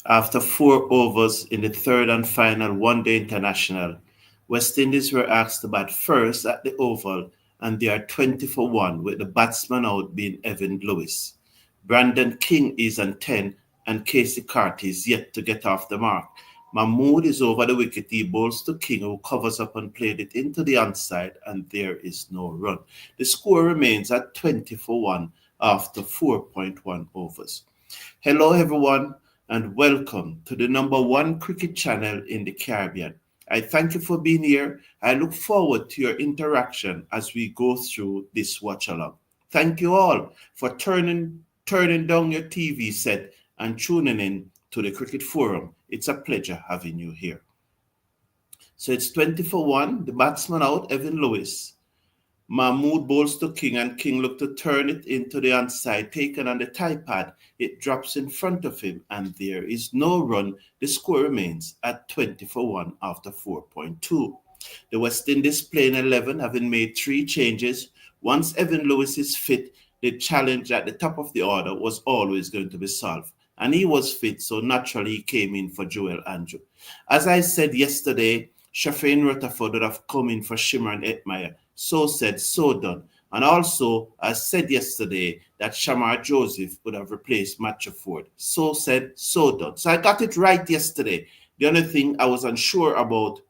After 4 overs in the third and final one-day international, West Indies were asked to bat first at the Oval, and they are 20 for 1, with the batsman out being Evan Lewis. Brandon King is on 10, and Casey Carty is yet to get off the mark. Mahmood is over the wicket. He bowls to King, who covers up and played it into the onside, and there is no run. The score remains at 20 for 1 after 4.1 overs. Hello, everyone, and welcome to the #1 cricket channel in the Caribbean. I thank you for being here. I look forward to your interaction as we go through this watch along. Thank you all for turning down your TV set and tuning in to the Cricket Forum. It's a pleasure having you here. So it's 20 for 1. The batsman out, Evan Lewis. Mahmood bowls to King, and King looked to turn it into the onside, taken on the tie pad. It drops in front of him, and there is no run. The score remains at 20 for 1 after 4.2. The West Indies playing 11, having made 3 changes. Once Evan Lewis is fit, the challenge at the top of the order was always going to be solved. And he was fit, so naturally he came in for Joel Andrew. As I said yesterday, Shafeen Rutherford would have come in for Shimron Etmire. So said, so done. And also, I said yesterday that Shamar Joseph would have replaced Matthew Ford. So said, so done. So I got it right yesterday. The only thing I was unsure about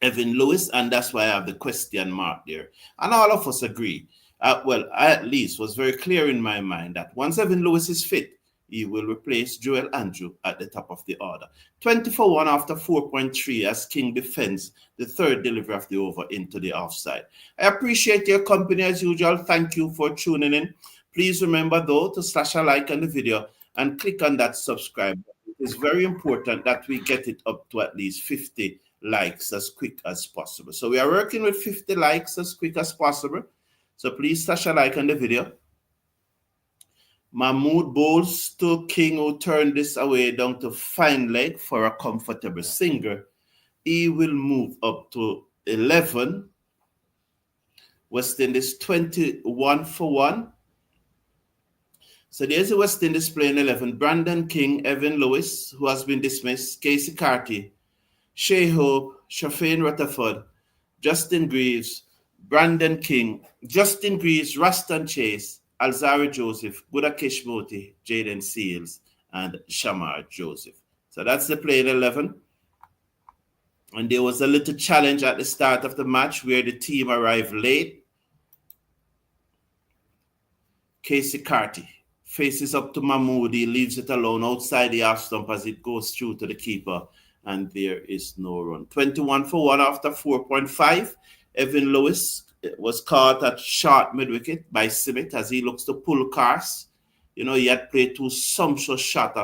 Evan Lewis, and that's why I have the question mark there. And all of us agree. I at least was very clear in my mind that once Evan Lewis is fit, he will replace Joel Andrew at the top of the order. 20 for 1 after 4.3 as King defends the third delivery of the over into the offside. I appreciate your company as usual. Thank you for tuning in. Please remember, though, to slash a like on the video and click on that subscribe. It is very important that we get it up to at least 50 likes as quick as possible. So we are working with 50 likes as quick as possible. So please slash a like on the video. Mahmood bowls to King, who turned this away down to fine leg for a comfortable single. He will move up to 11. West Indies 21 for 1. So there's the West Indies playing 11. Brandon King, Evan Lewis, who has been dismissed, Casey Carty, Shea Hope, Shafeen Rutherford, Justin Greaves, Brandon King, Justin Greaves, Ruston Chase, Alzari Joseph, Budakesh Moti, Jaden Seals, and Shamar Joseph. So that's the playing 11. And there was a little challenge at the start of the match where the team arrived late. Casey Carty faces up to Mahmood. He leaves it alone outside the half stump as it goes through to the keeper. And there is no run. 21 for 1 after 4.5. Evan Lewis was caught at short mid-wicket by Simmet as he looks to pull cars. You know, he had played 2 sumptuous shots,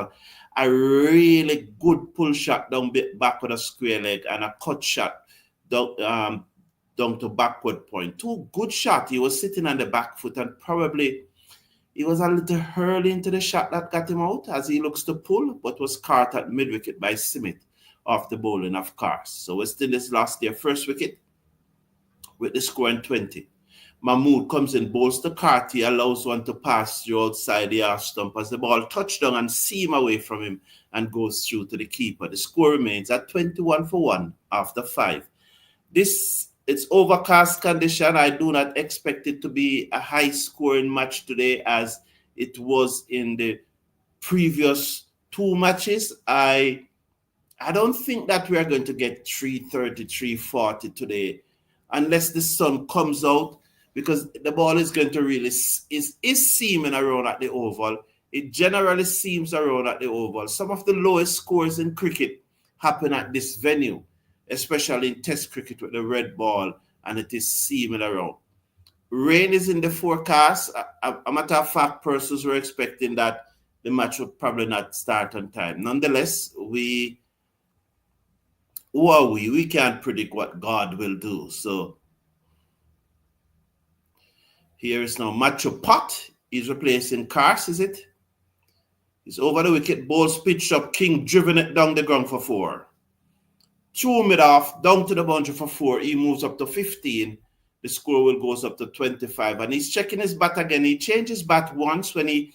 a really good pull shot down back with a square leg and a cut shot down to backward point. 2 good shots. He was sitting on the back foot, and probably he was a little early into the shot that got him out as he looks to pull, but was caught at mid-wicket by Simmet off the bowling of Cars. So West Indies lost their first wicket with the score in 20. Mahmood comes in, bowls to Carty, allows one to pass through outside the half stump as the ball touched down and seam away from him and goes through to the keeper. The score remains at 21 for 1 after 5. It's overcast condition. I do not expect it to be a high-scoring match today as it was in the previous 2 matches. I don't think that we are going to get 330, 340 today, unless the sun comes out, because the ball is going to really is seaming around at the Oval. It generally seems around at the Oval. Some of the lowest scores in cricket happen at this venue, especially in Test cricket with the red ball, and it is seaming around. Rain is in the forecast. A matter of fact, persons were expecting that the match would probably not start on time. Nonetheless, who are we? We can't predict what God will do. So here is now Matthew Pot. He's replacing Cars, is it? He's over the wicket, bowls pitched up, King driven it down the ground for 4. 2 mid-off, down to the boundary for 4. He moves up to 15. The score will goes up to 25. And he's checking his bat again. He changed his bat once when he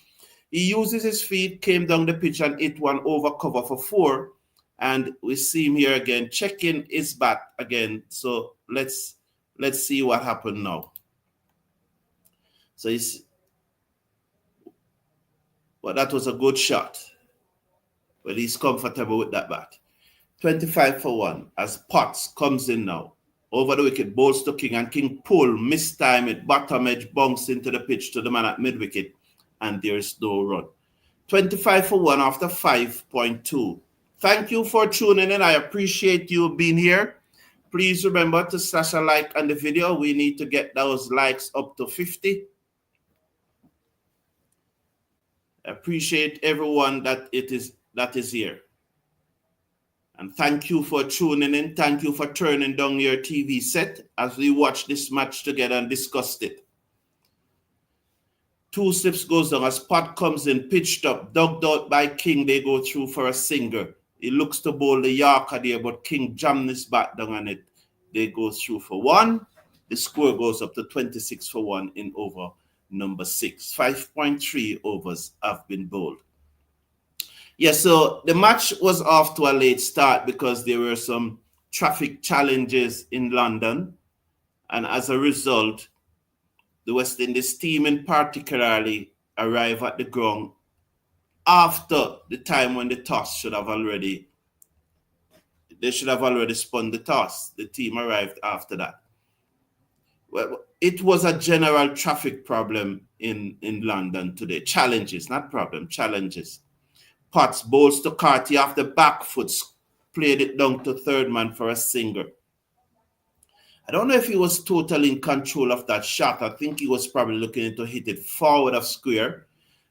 He uses his feet, came down the pitch and hit one over cover for 4. And we see him here again, checking his bat again. So let's see what happened now. So well, that was a good shot. Well, he's comfortable with that bat. 25 for 1 as Potts comes in now. Over the wicket, balls to King, and King pull, mistime it, bottom edge, bounce into the pitch to the man at mid-wicket, and there is no run. 25 for 1 after 5.2. Thank you for tuning in. I appreciate you being here. Please remember to slash a like on the video. We need to get those likes up to 50. I appreciate everyone that is here. And thank you for tuning in. Thank you for turning down your TV set as we watch this match together and discussed it. 2 slips goes down as Pot comes in, pitched up, dug out by King. They go through for a single. He looks to bowl the Yorker there, but King jammed his bat down on it. They go through for 1. The score goes up to 26 for 1 in over number 6. 5.3 overs have been bowled. Yes, so the match was off to a late start because there were some traffic challenges in London. And as a result, the West Indies team in particularly arrived at the ground after the time when the toss should have already spun the toss. The team arrived after that. Well, it was a general traffic problem in London today. Challenges, not problem, challenges. Potts bowls to Carty after back foot, played it down to third man for a single. I don't know if he was totally in control of that shot. I think he was probably looking to hit it forward of square.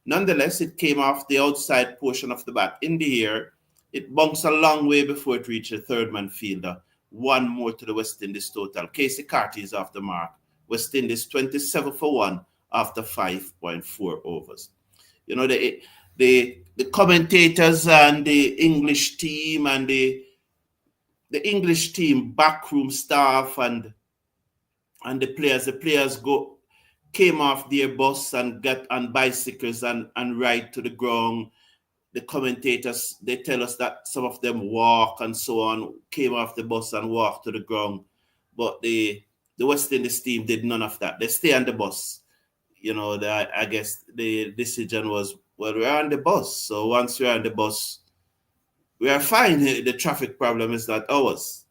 Nonetheless, it came off the outside portion of the bat in the air. It bounced a long way before it reached the third man fielder. 1 more to the West Indies total. Casey Carty is off the mark. West Indies 27 for 1 after 5.4 overs. You know, the commentators and the English team and the English team backroom staff and the players came off their bus and got on bicycles and ride to the ground. The commentators, they tell us that some of them walk and so on, came off the bus and walked to the ground. But the West Indies team did none of that. They stay on the bus. You know, I guess the decision was, well, we're on the bus. So once we're on the bus, we are fine. The traffic problem is not ours.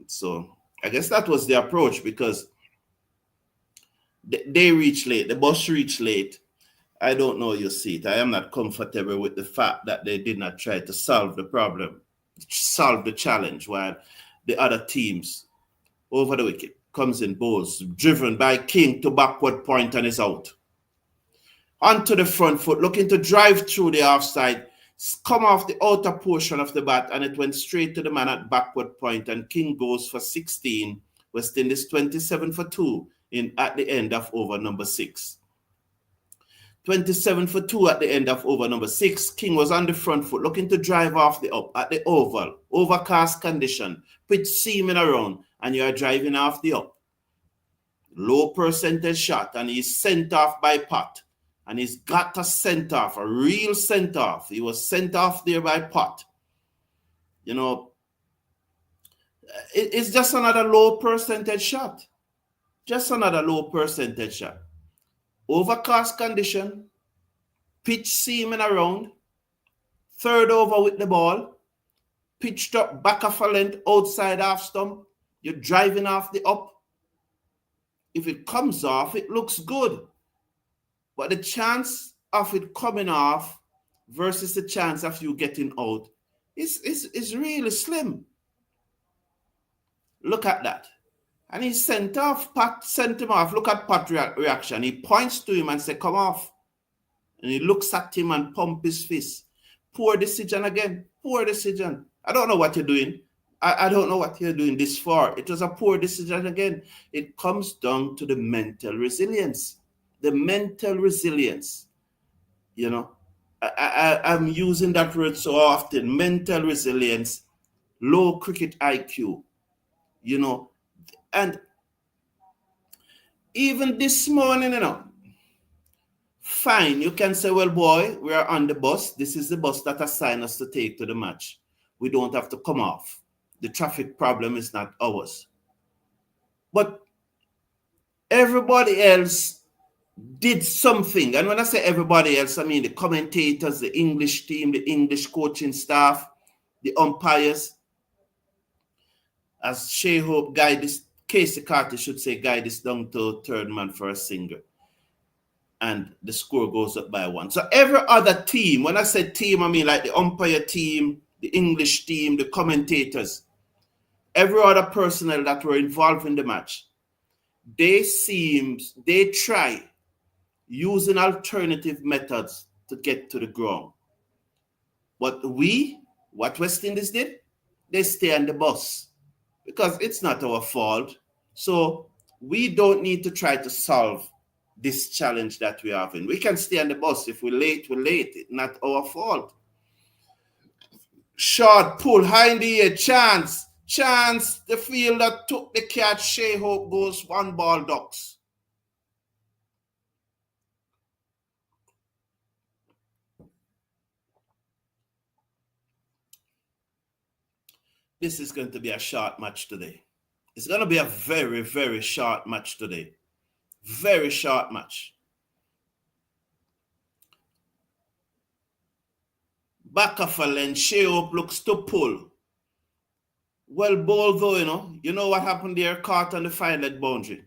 So I guess that was the approach because they reached late. The bus reached late. I don't know, you see it. I am not comfortable with the fact that they did not try to solve the problem, solve the challenge, while the other teams over the wicket comes in, bowls, driven by King to backward point and is out. Onto the front foot, looking to drive through the offside, come off the outer portion of the bat, and it went straight to the man at backward point, and King goes for 16. West Indies 27 for 2 at the end of over number 6. 27 for 2 at the end of over number 6. King was on the front foot, looking to drive off the up at the oval. Overcast condition, pitch seaming around, and you are driving off the up. Low percentage shot, and he's sent off by Pot. And he's got a sent off, a real sent off. He was sent off there by Pot. You know, it's just another low percentage shot. Just another low percentage shot. Overcast condition, pitch seaming around, third over with the ball, pitched up back of a length, outside half stump. You're driving off the up. If it comes off, it looks good. But the chance of it coming off versus the chance of you getting out is really slim. Look at that. And he sent off, Pat sent him off. Look at Pat's reaction. He points to him and says, come off. And he looks at him and pumps his fist. Poor decision again. Poor decision. I don't know what you're doing. I don't know what you're doing this for. It was a poor decision again. It comes down to the mental resilience. The mental resilience. You know, I'm using that word so often. Mental resilience, low cricket IQ. You know, and even this morning, you know, Fine, you can say, well, boy, we are on the bus. This is the bus that assigned us to take to the match. We don't have to come off. The traffic problem is not ours. But everybody else did something. And when I say everybody else, I mean the commentators, the English team, the English coaching staff, the umpires. As Shea Hope Casey Carter should say, guide this down to third man for a single. And the score goes up by 1. So every other team, when I say team, I mean like the umpire team, the English team, the commentators, every other personnel that were involved in the match, they try using alternative methods to get to the ground. But what West Indies did, they stay on the bus because it's not our fault. So we don't need to try to solve this challenge that we are having. We can stay on the bus. If we're late, we're late. It's not our fault. Short pull, high in the air, chance. The fielder took the catch. Shea Hope goes 1 ball ducks. This is going to be a short match today. It's going to be a very, very short match today. Very short match. Back of a length, Shea Hope looks to pull. Well ball though, you know what happened there? Caught on the fine leg boundary.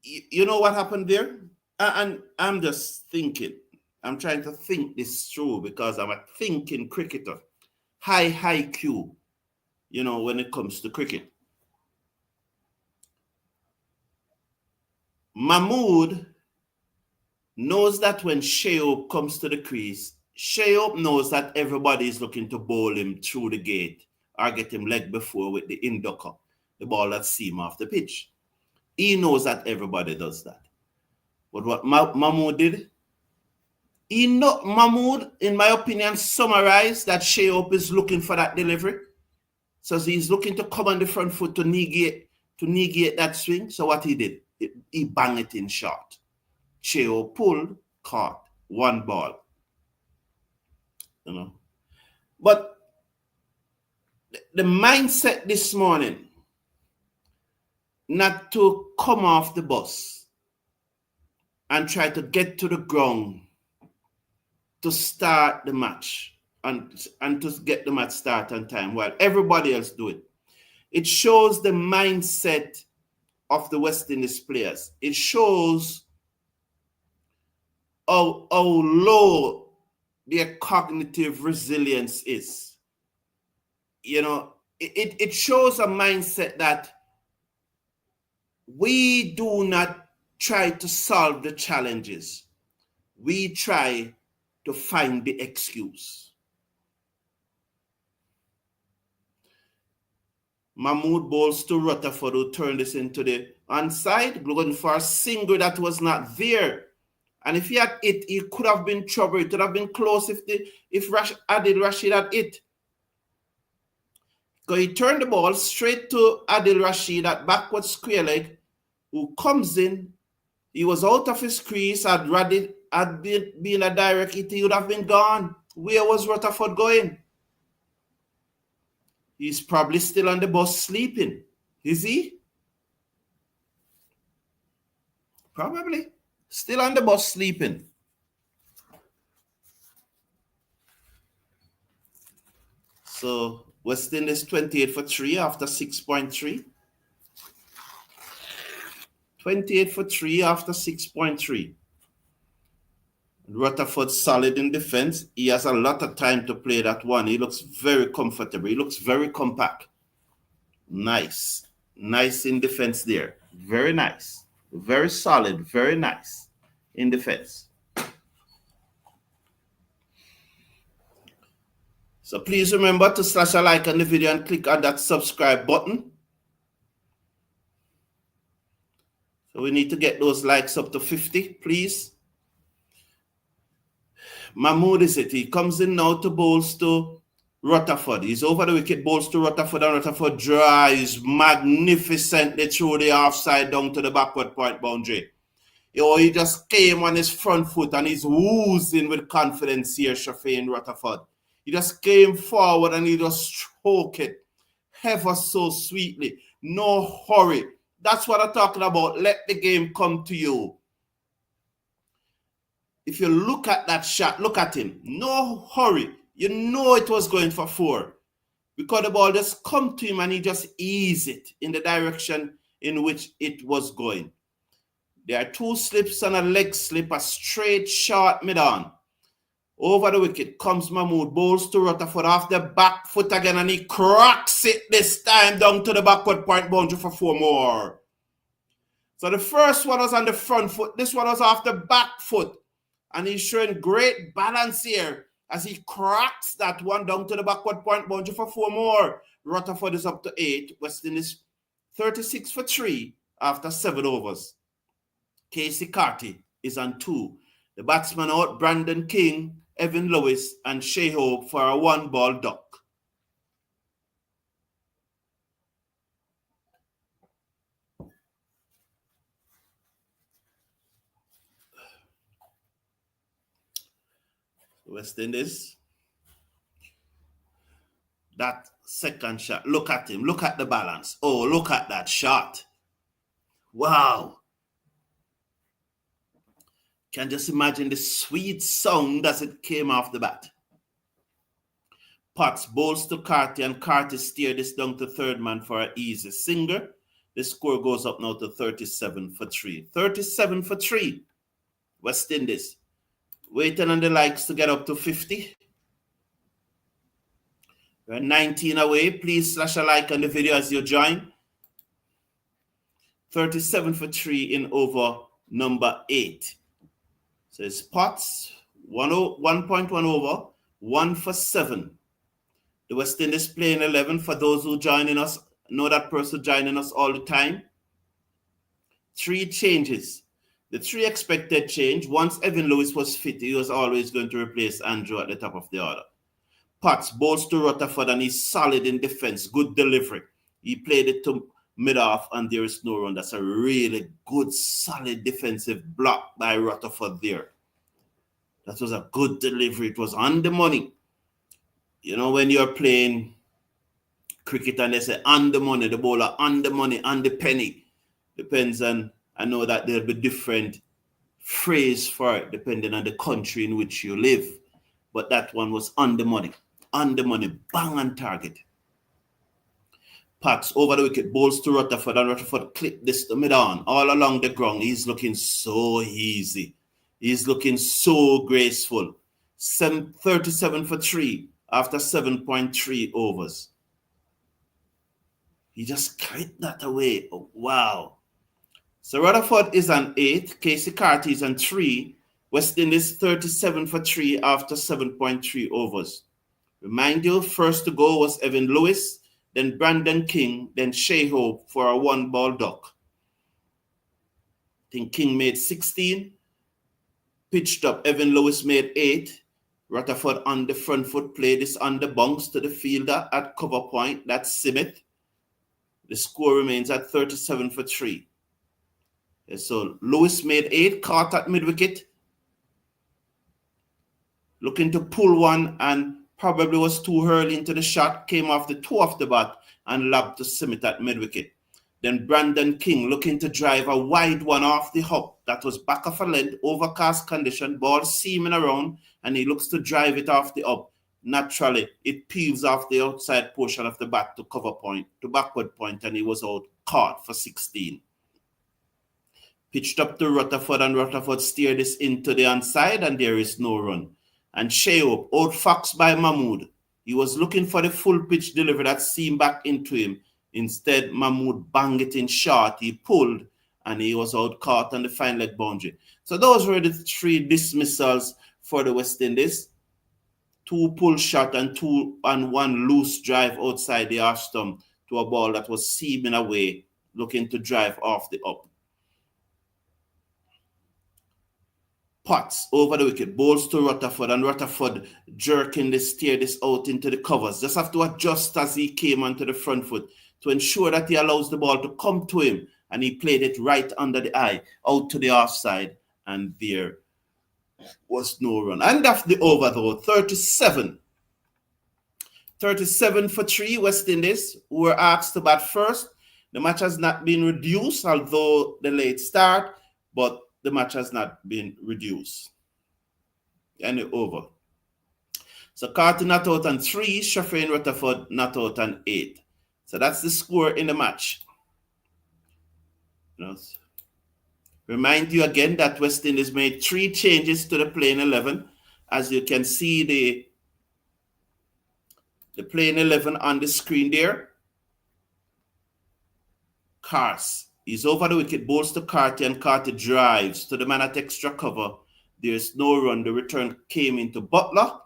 You know what happened there? And I'm just thinking. I'm trying to think this through because I'm a thinking cricketer. High Q, when it comes to cricket. Mahmood knows that when Shea Hope comes to the crease, Shea Hope knows that everybody is looking to bowl him through the gate or get him leg before with the inducker, the ball that seam off the pitch. He knows that everybody does that. But what Mahmood did, Mahmood, in my opinion, summarized that Shea Hope is looking for that delivery. So he's looking to come on the front foot to negate that swing. So what he did, he banged it in short. Shea Hope pulled, caught, 1 ball. But the mindset this morning, not to come off the bus and try to get to the ground to start the match and to get the match start on time while everybody else do it. It shows the mindset of the West Indies players. It shows how low their cognitive resilience is. It shows a mindset that we do not try to solve the challenges. We try to find the excuse. Mahmood bowls to Rutherford, who turned this into the onside, looking for a single that was not there. And if he had it, he could have been trouble. It would have been close if Adil Rashid had it. So he turned the ball straight to Adil Rashid at backward square leg, who comes in. He was out of his crease. Had been a direct hit, he would have been gone. Where was Rutherford going? He's probably still on the bus sleeping. Is he? Probably. Still on the bus sleeping. So West Indies 28 for 3 after 6.3. 28 for 3 after 6.3. Rutherford solid in defense. He has a lot of time to play that one. He looks very comfortable. He looks very compact. Nice. Nice in defense there. Very nice. Very solid. Very nice in defense. So please remember to slash a like on the video and click on that subscribe button. So we need to get those likes up to 50, please. Mahmood is it. He comes in now to bowls to Rutherford. He's over the wicket, bowls to Rutherford, and Rutherford drives magnificently through the offside down to the backward point boundary. Or he just came on his front foot and he's oozing with confidence here, Shafane Rutherford. He just came forward and he just stroked it ever so sweetly. No hurry. That's what I'm talking about. Let the game come to you. If you look at that shot, look at him. No hurry. You know it was going for 4. Because the ball just come to him and he just eased it in the direction in which it was going. There are 2 slips and a leg slip, a straight shot mid-on. Over the wicket comes Mahmood, bowls to Rutherford off the back foot again, and he cracks it this time down to the backward point boundary for 4 more. So the first one was on the front foot. This one was off the back foot. And he's showing great balance here as he cracks that one down to the backward point boundary for 4 more. Rutherford is up to 8. West Indies 36 for 3 after 7 overs. Casey Carty is on 2. The batsman out, Brandon King, Evan Lewis, and Shea Hope for a 1-ball duck. West Indies. That second shot. Look at him. Look at the balance. Oh, look at that shot. Wow. Can just imagine the sweet sound as it came off the bat. Potts bowls to Carty, and Carty steered this down to third man for an easy singer. The score goes up now to 37 for 3. 37 for 3. West Indies. Waiting on the likes to get up to 50. We're 19 away. Please slash a like on the video as you join. 37 for 3 in over number 8. So it's Potts, 1.1 over, 1 for 7. The West Indies playing 11. For those who joining us, know that person joining us all the time. 3 changes. The 3 expected change. Once Evan Lewis was fit, he was always going to replace Andrew at the top of the order. Potts bowls to Rutherford and he's solid in defense. Good delivery. He played it to mid-off and there is no run. That's a really good, solid defensive block by Rutherford there. That was a good delivery. It was on the money. You know, when you're playing cricket and they say on the money, the bowler on the money, on the penny. Depends on, I know that there'll be different phrase for it depending on the country in which you live. But that one was on the money. On the money, bang on target. Potts over the wicket, bowls to Rutherford, and Rutherford clipped this to mid-on. All along the ground, he's looking so easy. He's looking so graceful. 37 for 3 after 7.3 overs. He just clipped that away. Oh, wow. So Rutherford is on 8. Casey Carty is on 3. West Indies 37 for 3 after 7.3 overs. Remind you, first to go was Evan Lewis, then Brandon King, then Shea Hope for a 1-ball duck. I think King made 16. Pitched up, Evan Lewis made 8. Rutherford on the front foot played this on the bounce to the fielder at cover point. That's Simith. The score remains at 37 for 3. So Lewis made 8, caught at mid-wicket. Looking to pull one and probably was too early into the shot, came off the toe of the bat and lobbed to Simith at mid-wicket. Then Brandon King looking to drive a wide one off the hop that was back of a length, overcast condition, ball seaming around, and he looks to drive it off the up. Naturally, it peels off the outside portion of the bat to cover point, to backward point, and he was out caught for 16. Pitched up to Rutherford, and Rutherford steered this into the onside, and there is no run. And Shea Hope, outfoxed by Mahmood. He was looking for the full pitch delivery that seemed back into him. Instead, Mahmood banged it in short. He pulled, and he was out caught on the fine leg boundary. So those were the 3 dismissals for the West Indies. 2 pull shot and 1 loose drive outside the arch stump to a ball that was seaming away, looking to drive off the up. Potts over the wicket, bowls to Rutherford, and Rutherford jerking this, steer this out into the covers. Just have to adjust as he came onto the front foot to ensure that he allows the ball to come to him and he played it right under the eye, out to the offside, and there was no run. And after the over, though, 37 for 3, West Indies, who were asked to bat first. The match has not been reduced, although the late start, but the match has not been reduced. And the over. So Carter not out on 3, Sheffield and Rutherford not out on 8. So that's the score in the match. Remind you again that West Indies made 3 changes to the playing 11. As you can see, the playing 11 on the screen there. Cars. He's over the wicket, bowls to Carter, and Carter drives to the man at extra cover. There's no run. The return came into Butler,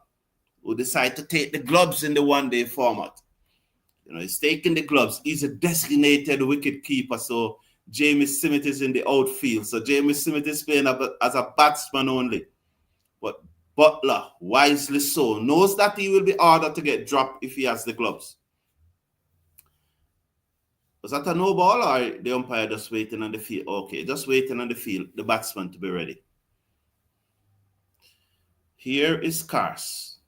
who decided to take the gloves in the one-day format. He's taking the gloves. He's a designated wicket keeper, so Jamie Smith is in the outfield. So Jamie Smith is playing as a batsman only. But Butler, wisely so, knows that he will be ordered to get dropped if he has the gloves. Was that a no ball, or the umpire just waiting on the field? Okay, just waiting on the field, the batsman to be ready. Here is Cars.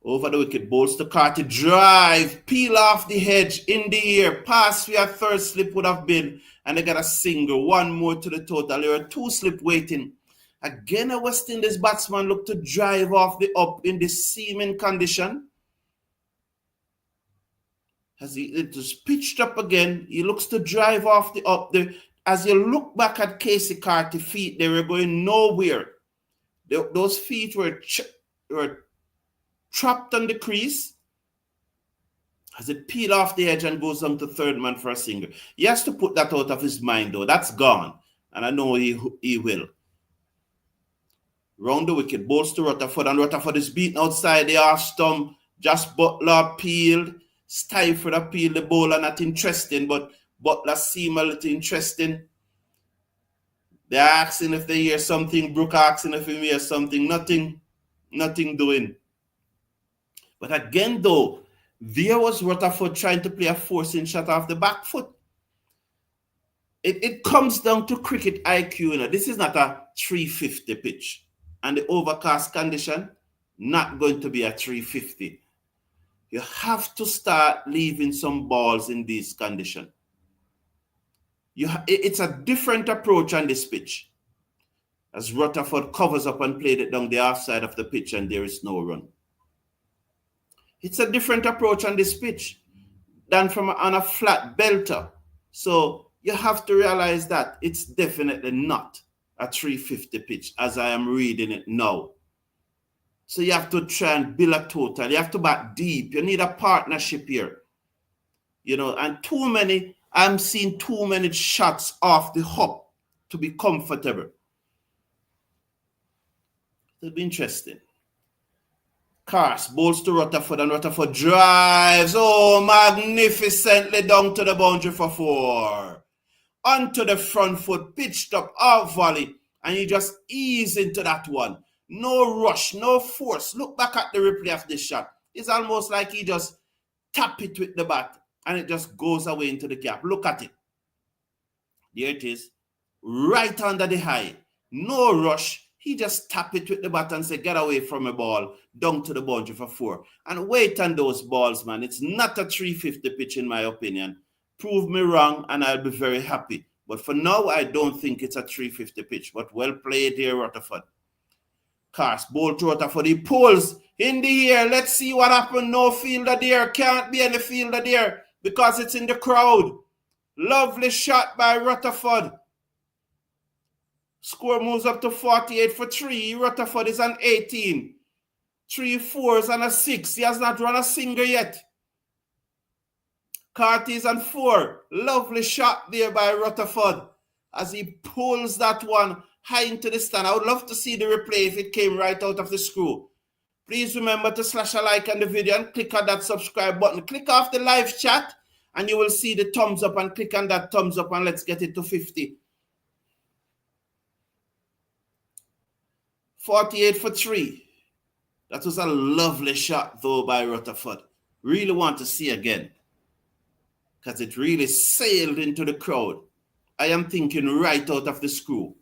Over the wicket, bowls to Carter, drive, peel off the hedge, in the air, pass where a third slip would have been, and they got a single, one more to the total. There are 2 slip waiting. Again, a West Indies batsman looked to drive off the up in the seaming condition. As it was pitched up again, he looks to drive off the up. As you look back at Casey Carter's feet, they were going nowhere. Those feet were trapped on the crease. As it peeled off the edge and goes on to third man for a single. He has to put that out of his mind, though. That's gone. And I know he will. Round the wicket, bowls to Rutherford, and Rutherford is beaten outside the half stump. Just Butler peeled. Stifled appeal, the bowler not interesting, but Butler seem a little interesting. They're asking if they hear something. Brooke asking if he hears something. Nothing doing. But again, though, there was Rutherford trying to play a forcing shot off the back foot. It comes down to cricket IQ. This is not a 350 pitch. And the overcast condition, not going to be a 350. You have to start leaving some balls in this condition. It's a different approach on this pitch. As Rutherford covers up and played it down the offside of the pitch, and there is no run. It's a different approach on this pitch than on a flat belter. So you have to realize that it's definitely not a 350 pitch as I am reading it now. So you have to try and build a total. You have to bat deep. You need a partnership here. And I'm seeing too many shots off the hop to be comfortable. It'll be interesting. Cars bowls to Rutherford, and Rutherford drives, magnificently down to the boundary for 4. Onto the front foot, pitched up, out volley, and you just ease into that one. No rush, no force. Look back at the replay of this shot. It's almost like he just tap it with the bat and it just goes away into the gap. Look at it. There it is. Right under the high. No rush. He just tap it with the bat and say, get away from a ball, down to the boundary for 4. And wait on those balls, man. It's not a 350 pitch in my opinion. Prove me wrong and I'll be very happy. But for now, I don't think it's a 350 pitch. But well played here, Rutherford. Cars, bowl to Rutherford. He pulls in the air. Let's see what happened. No fielder there. Can't be any fielder there because it's in the crowd. Lovely shot by Rutherford. Score moves up to 48 for 3. Rutherford is on 18. 3 4s and a 6. He has not run a single yet. Carter is on 4. Lovely shot there by Rutherford as he pulls that one high into the stand. I would love to see the replay if it came right out of the screw. Please remember to slash a like on the video and click on that subscribe button. Click off the live chat and you will see the thumbs up, and click on that thumbs up and let's get it to 50. 48 for 3. That was a lovely shot though by Rutherford. Really want to see again. because it really sailed into the crowd. I am thinking right out of the screw.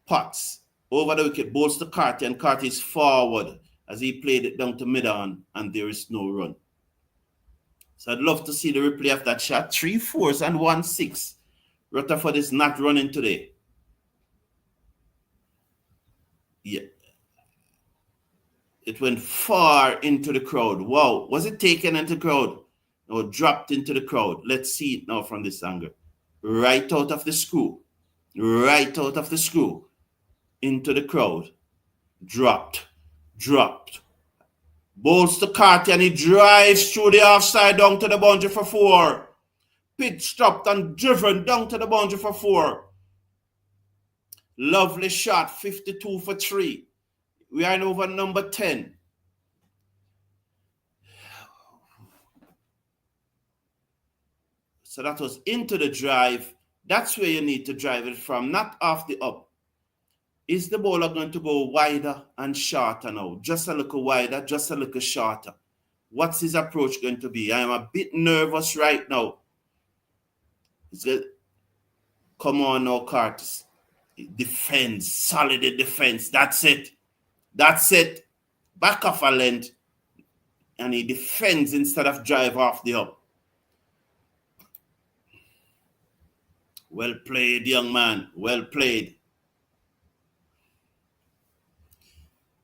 Potts over the wicket, bowls to Carty, and Carty is forward as he played it down to mid-on, and there is no run. So I'd love to see the replay of that shot. 3 4s and 1 6. Rutherford is not running today. Yeah. It went far into the crowd. Wow. Was it taken into the crowd? No, dropped into the crowd. Let's see it now from this angle. Right out of the screw. Right out of the screw. Into the crowd. Dropped. Bowls to Carty and he drives through the offside down to the boundary for 4. Pitch stopped and driven down to the boundary for 4. Lovely shot, 52 for 3. We are in over number 10. So that was into the drive. That's where you need to drive it from, not off the up. Is the bowler going to go wider and shorter now? Just a little wider, just a little shorter. What's his approach going to be? I am a bit nervous right now. Come on now, Curtis. Defense, solid defense. That's it. Back off a length. And he defends instead of drive off the up. Well played, young man. Well played.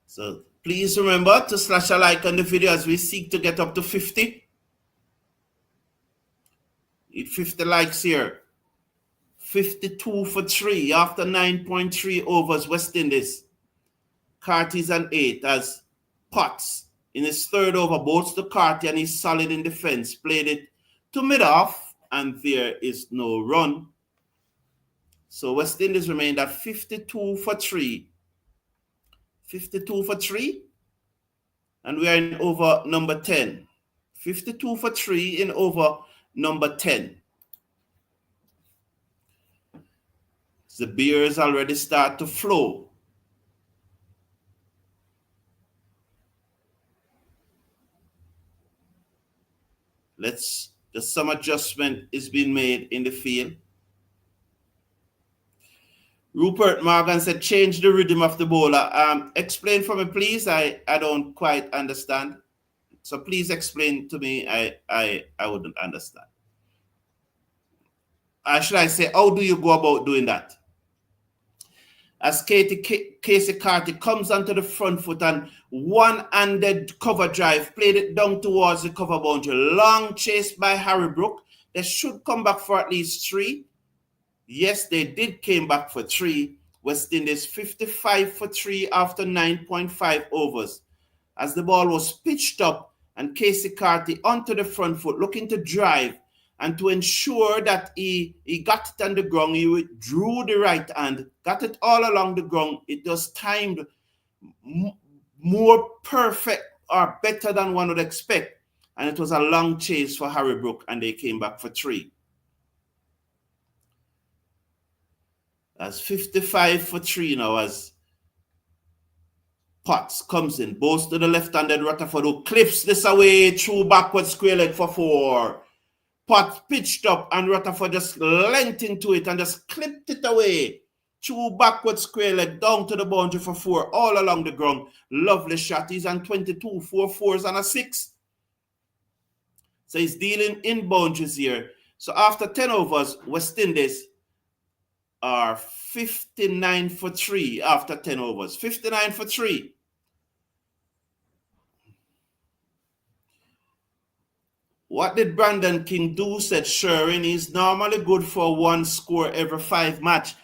So please remember to slash a like on the video as we seek to get up to 50. Need 50 likes here. 52 for 3 after 9.3 overs, West Indies. Carty's an 8 as Potts in his third over bowls to Carty and he's solid in defense. Played it to mid-off and there is no run. So West Indies remained at 52 for 3. 52 for 3. And we are in over number 10. 52 for 3 in over number 10. The beers already start to flow. Just some adjustment is being made in the field. Rupert Morgan said, change the rhythm of the bowler. Explain for me, please. I don't quite understand. So please explain to me. I wouldn't understand. Should I say, how do you go about doing that? As Casey Carty comes onto the front foot and one-handed cover drive, played it down towards the cover boundary. Long chase by Harry Brook. They should come back for at least 3. Yes, they did came back for 3. West Indies 55 for 3 after 9.5 overs. As the ball was pitched up and Casey Carty onto the front foot looking to drive and to ensure that he got it on the ground, he withdrew the right hand, got it all along the ground. It was timed more perfect or better than one would expect. And it was a long chase for Harry Brook and they came back for 3. That's 55 for 3 now as Potts comes in, bowls to the left-handed Rutherford who clips this away through backward square leg for 4. Potts pitched up and Rutherford just leant into it and just clipped it away through backward square leg down to the boundary for 4 all along the ground. Lovely shot. He's on 22, 4 4s and a 6. So he's dealing in boundaries here. So after 10 overs, West Indies are 59 for 3 after 10 overs. 59 for 3. What did Brandon King do? Said Sherwin. He's normally good for 1 score every 5 match.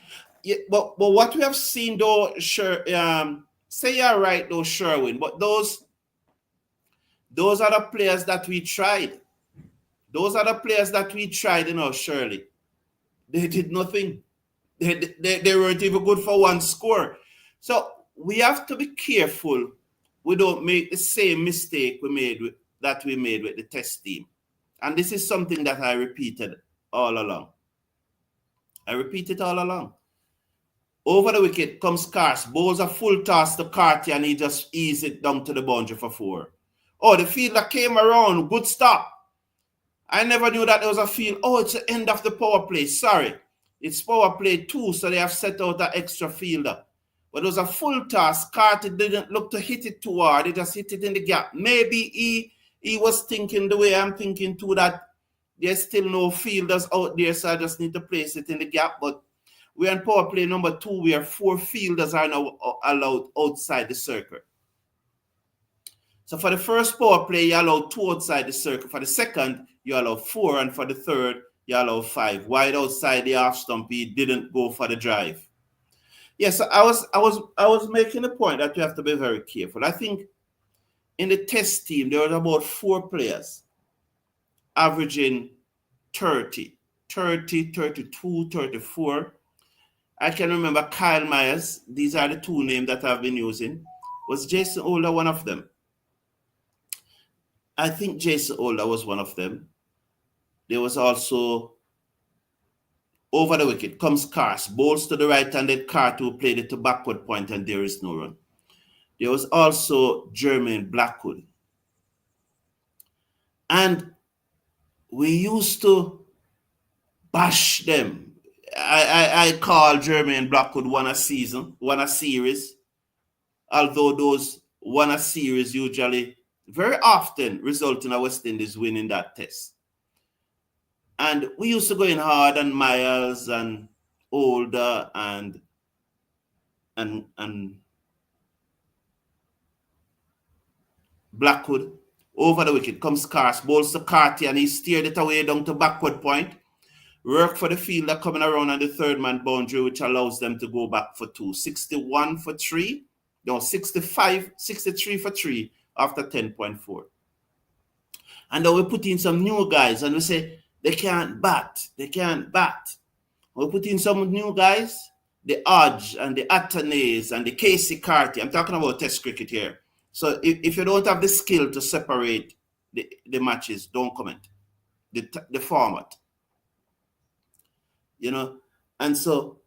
Yeah, but what we have seen though, say you're right though, Sherwin, but those are the players that we tried. Those are the players that we tried, Shirley. They did nothing. They weren't even good for 1 score. So we have to be careful we don't make the same mistake we made with the test team. And this is something that I repeated all along. Over the wicket comes Cars, bowls a full toss to Carty and he just eased it down to the boundary for 4. Oh, the fielder came around, good stop. I never knew that there was a field. Oh, it's the end of the power play. Sorry. It's power play 2, so they have set out an extra fielder. But it was a full toss. Carter didn't look to hit it too hard. He just hit it in the gap. Maybe he was thinking the way I'm thinking too, that there's still no fielders out there, so I just need to place it in the gap. But we're in power play number 2, where 4 fielders are now allowed outside the circle. So for the first power play, you allow 2 outside the circle. For the second, you allow 4. And for the third, you allow 5. Wide outside the half stump, he didn't go for the drive. Yes, I was making a point that you have to be very careful. I think in the test team, there were about 4 players averaging 30, 32, 34. I can remember Kyle Myers. These are the 2 names that I've been using. Was Jason Older one of them? I think Jason Older was one of them. There was also over the wicket comes Cars, bowls to the right-handed Cart, who played it to backward point, and there is no run. There was also Jermaine Blackwood. And we used to bash them. I call Jermaine Blackwood won a series, although those won a series usually very often result in a West Indies winning that test. And we used to go in hard on Myers and Older and Blackwood. Over the wicket comes Cars, bowls to Carty, and he steered it away down to backward point. Work for the fielder coming around on the third man boundary, which allows them to go back for 2. 61 for 3. No, 63 for 3 after 10.4. And then we put in some new guys and we say, they can't bat. We put in some new guys, the Hodge and the Attanes and the Casey Carty. I'm talking about test cricket here. So if you don't have the skill to separate the matches, don't comment. The format. You know, and so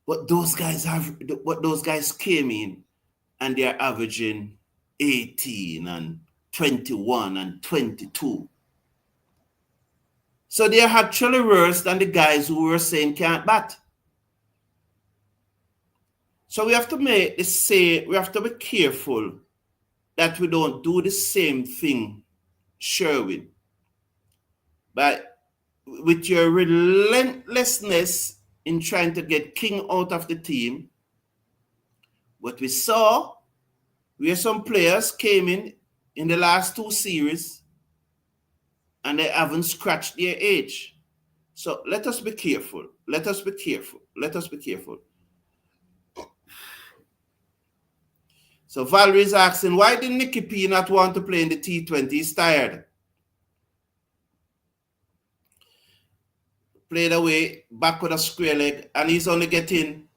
what those guys came in, and they're averaging 18 and 21 and 22. So they're actually worse than the guys who were saying can't bat. So we have to we have to be careful that we don't do the same thing, Sherwin, but with your relentlessness in trying to get King out of the team. What we saw, where some players came in the last 2 series, and they haven't scratched their age. So let us be careful. So Valerie's asking, why did Nicky P not want to play in the T20? He's tired. Played away, back with a square leg, and he's only getting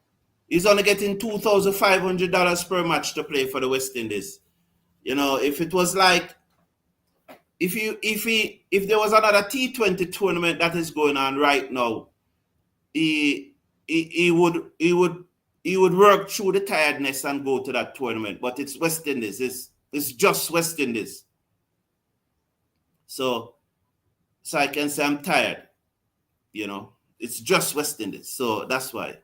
$2,500 per match to play for the West Indies. You know, if it was like, if there was another T20 tournament that is going on right now, he would work through the tiredness and go to that tournament. But it's West Indies. It's just West Indies. So I can say I'm tired. You know, it's just West Indies. So that's why.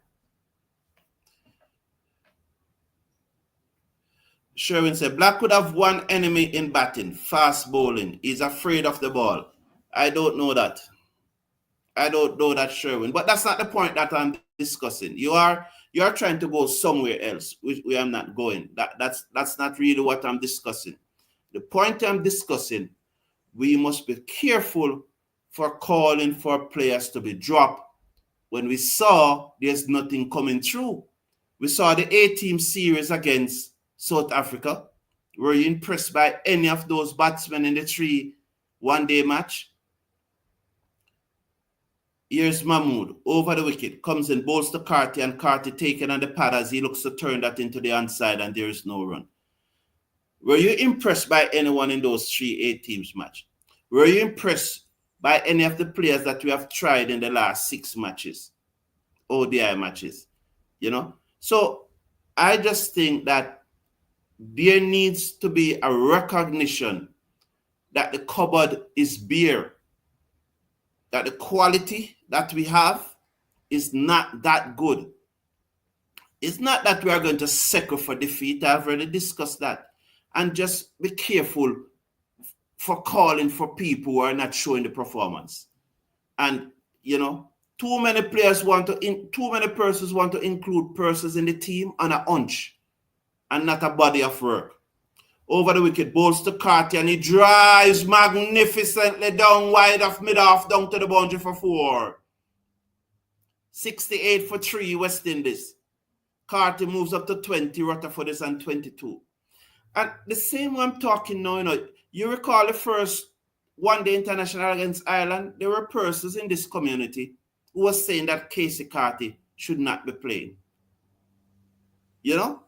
Sherwin said, Black would have one enemy in batting, fast bowling. He's afraid of the ball. I don't know that. Sherwin. But that's not the point that I'm discussing. You are trying to go somewhere else, which we are not going. That's not really what I'm discussing. The point I'm discussing, we must be careful for calling for players to be dropped when we saw there's nothing coming through. We saw the A-team series against South Africa. Were you impressed by any of those batsmen in the 3 one-day match? Here's Mahmood, over the wicket, comes in, bowls to Carty, and Carty taken on the pad as he looks to turn that into the onside, and there is no run. Were you impressed by anyone in those 3 A-teams match? Were you impressed by any of the players that we have tried in the last 6 matches, ODI matches? You know? So I just think that there needs to be a recognition that the cupboard is bare. that the quality that we have is not that good. It's not that we are going to settle for defeat. I've already discussed that. And just be careful for calling for people who are not showing the performance. And, too many persons want to include persons in the team on a hunch and not a body of work. Over the wicket, bowls to Carty, and he drives magnificently down wide of mid-off down to the boundary for 4. 68 for 3, West Indies. Carty moves up to 20, Rutherford is on 22. And the same way I'm talking now, you recall the first one-day international against Ireland, there were persons in this community who were saying that Casey Carty should not be playing. And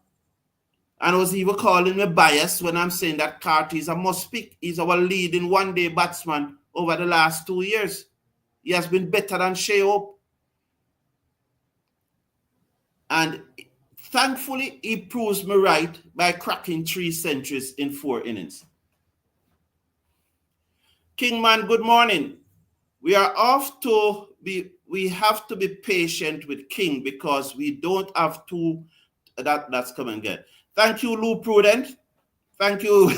I was even calling me biased when I'm saying that Carty is a must-pick. He's our leading one-day batsman over the last 2 years. He has been better than Shea Hope. And thankfully, he proves me right by cracking 3 centuries in 4 innings. Kingman, good morning. We have to be patient with King because we don't have to. That's coming again. Thank you, Lou Prudent. Thank you.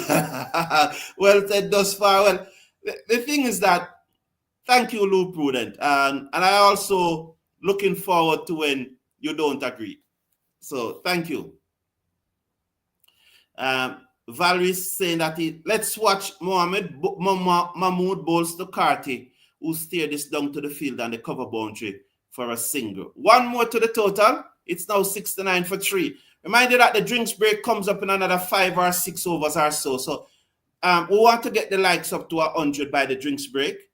Well said thus far. Well, the thing is that, thank you, Lou Prudent. And I also looking forward to when you don't agree. So thank you. Valerie's saying that let's watch Mahmood bowls to Carty, who steered this down to the field and the cover boundary for a single. One more to the total. It's now 69 for 3. Remind you that the drinks break comes up in another 5 or 6 overs or so. So we want to get the likes up to 100 by the drinks break,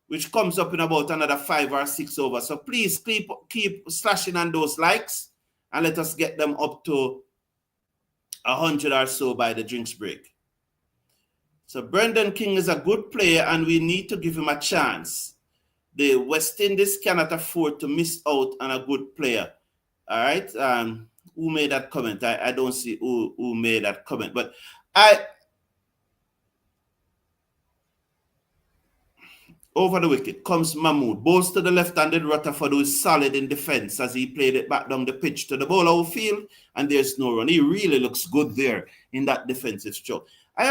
which comes up in about another 5 or 6 overs. So please keep slashing on those likes and let us get them up to 100 or so by the drinks break. So Brendan King is a good player and we need to give him a chance. The West Indies cannot afford to miss out on a good player. All right. Who made that comment? I don't see who made that comment, but over the wicket comes Mahmood. Bowls to the left-handed Rutherford, who is solid in defense as he played it back down the pitch to the bowler who field, and there's no run. He really looks good there in that defensive stroke. I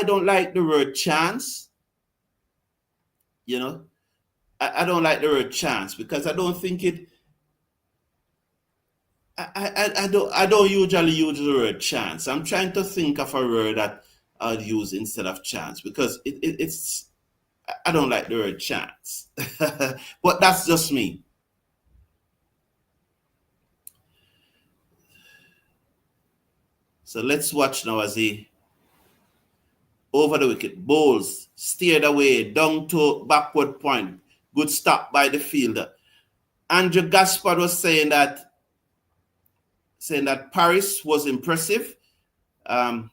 don't like the word chance. I don't like the word chance because I don't think it. I don't usually use the word chance. I'm trying to think of a word that I'll use instead of chance because it's. I don't like the word chance, but that's just me. So let's watch now as he over the wicket bowls, steered away down to backward point. Good stop by the fielder. Andrew Gaspard was saying that Paris was impressive. I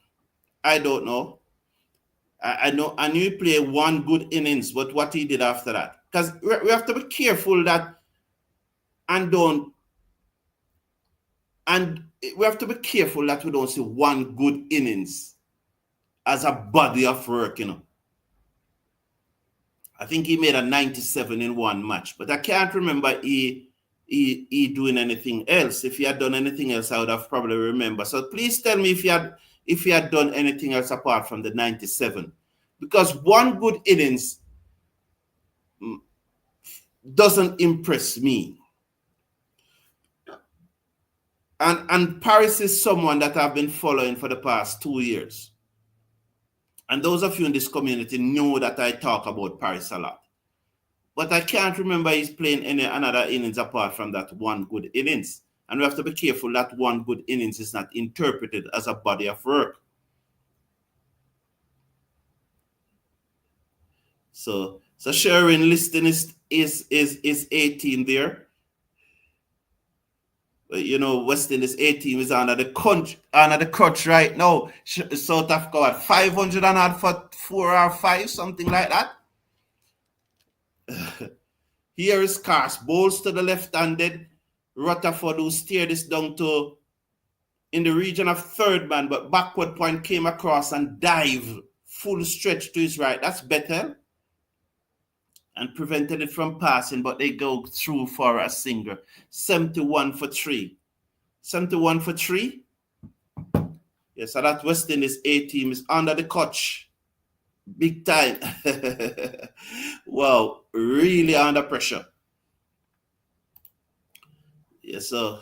don't know. I knew he played one good innings, but what he did after that. Because we have to be careful that we have to be careful that we don't see one good innings as a body of work, I think he made a 97 in one match, but I can't remember he doing anything else. If he had done anything else, I would have probably remembered. So please tell me if he had done anything else apart from the 97. Because one good innings doesn't impress me. And Paris is someone that I've been following for the past 2 years. And those of you in this community know that I talk about Paris a lot. But I can't remember he's playing any another innings apart from that one good innings. And we have to be careful that one good innings is not interpreted as a body of work. So Sharon listing is 18 there. West Indies 18 is under the crutch right now. South Africa at 500 and odd for 4 or 5, something like that. Here is Cars, bowls to the left-handed Rutherford, who steered this down to in the region of third man, but backward point came across and dive full stretch to his right. That's better. and prevented it from passing, but they go through for a single. 71 for 3. 71 for 3. Yes, so that West Indies A team is under the coach. Big time. Wow, really under pressure. Yes, so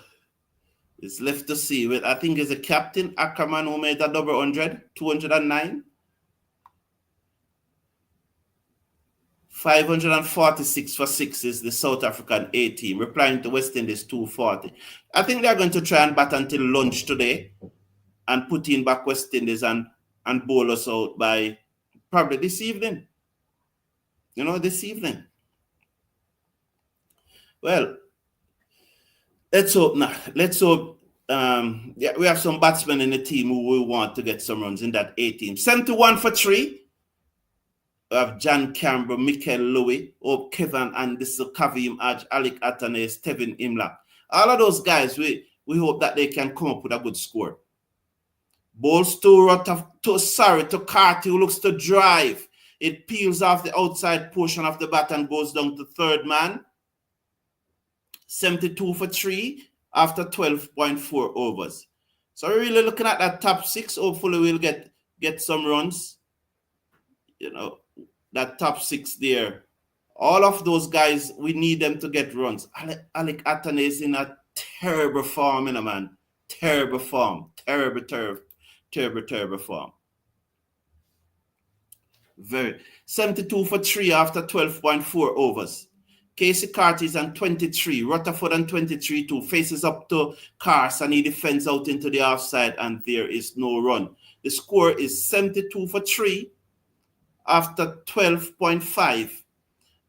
it's left to see. I think it's the captain, Ackerman, who made a double 100, 209. 546 for 6 is the South African A team, replying to West Indies 240. I think they're going to try and bat until lunch today and put in back West Indies and bowl us out by probably this evening. This evening. Well, let's hope now. Let's hope. We have some batsmen in the team who will want to get some runs in that A team. 71 for 3. We have John Campbell, Michael Louis, Kevin Anderson, Kavim Aj, Alec Atane, Steven Imlach. All of those guys, we hope that they can come up with a good score. Balls to Carty, who looks to drive. It peels off the outside portion of the bat and goes down to third man. 72 for 3 after 12.4 overs. So we're really looking at that top 6. Hopefully we'll get some runs. That top 6 there. All of those guys, we need them to get runs. Alec Atane is in a terrible form, man. Terrible form. Terrible form. Very. 72 for 3 after 12.4 overs. Casey Carty is on 23. Rutherford on 23 too. Faces up to Cars and he defends out into the offside and there is no run. The score is 72 for 3 after 12.5.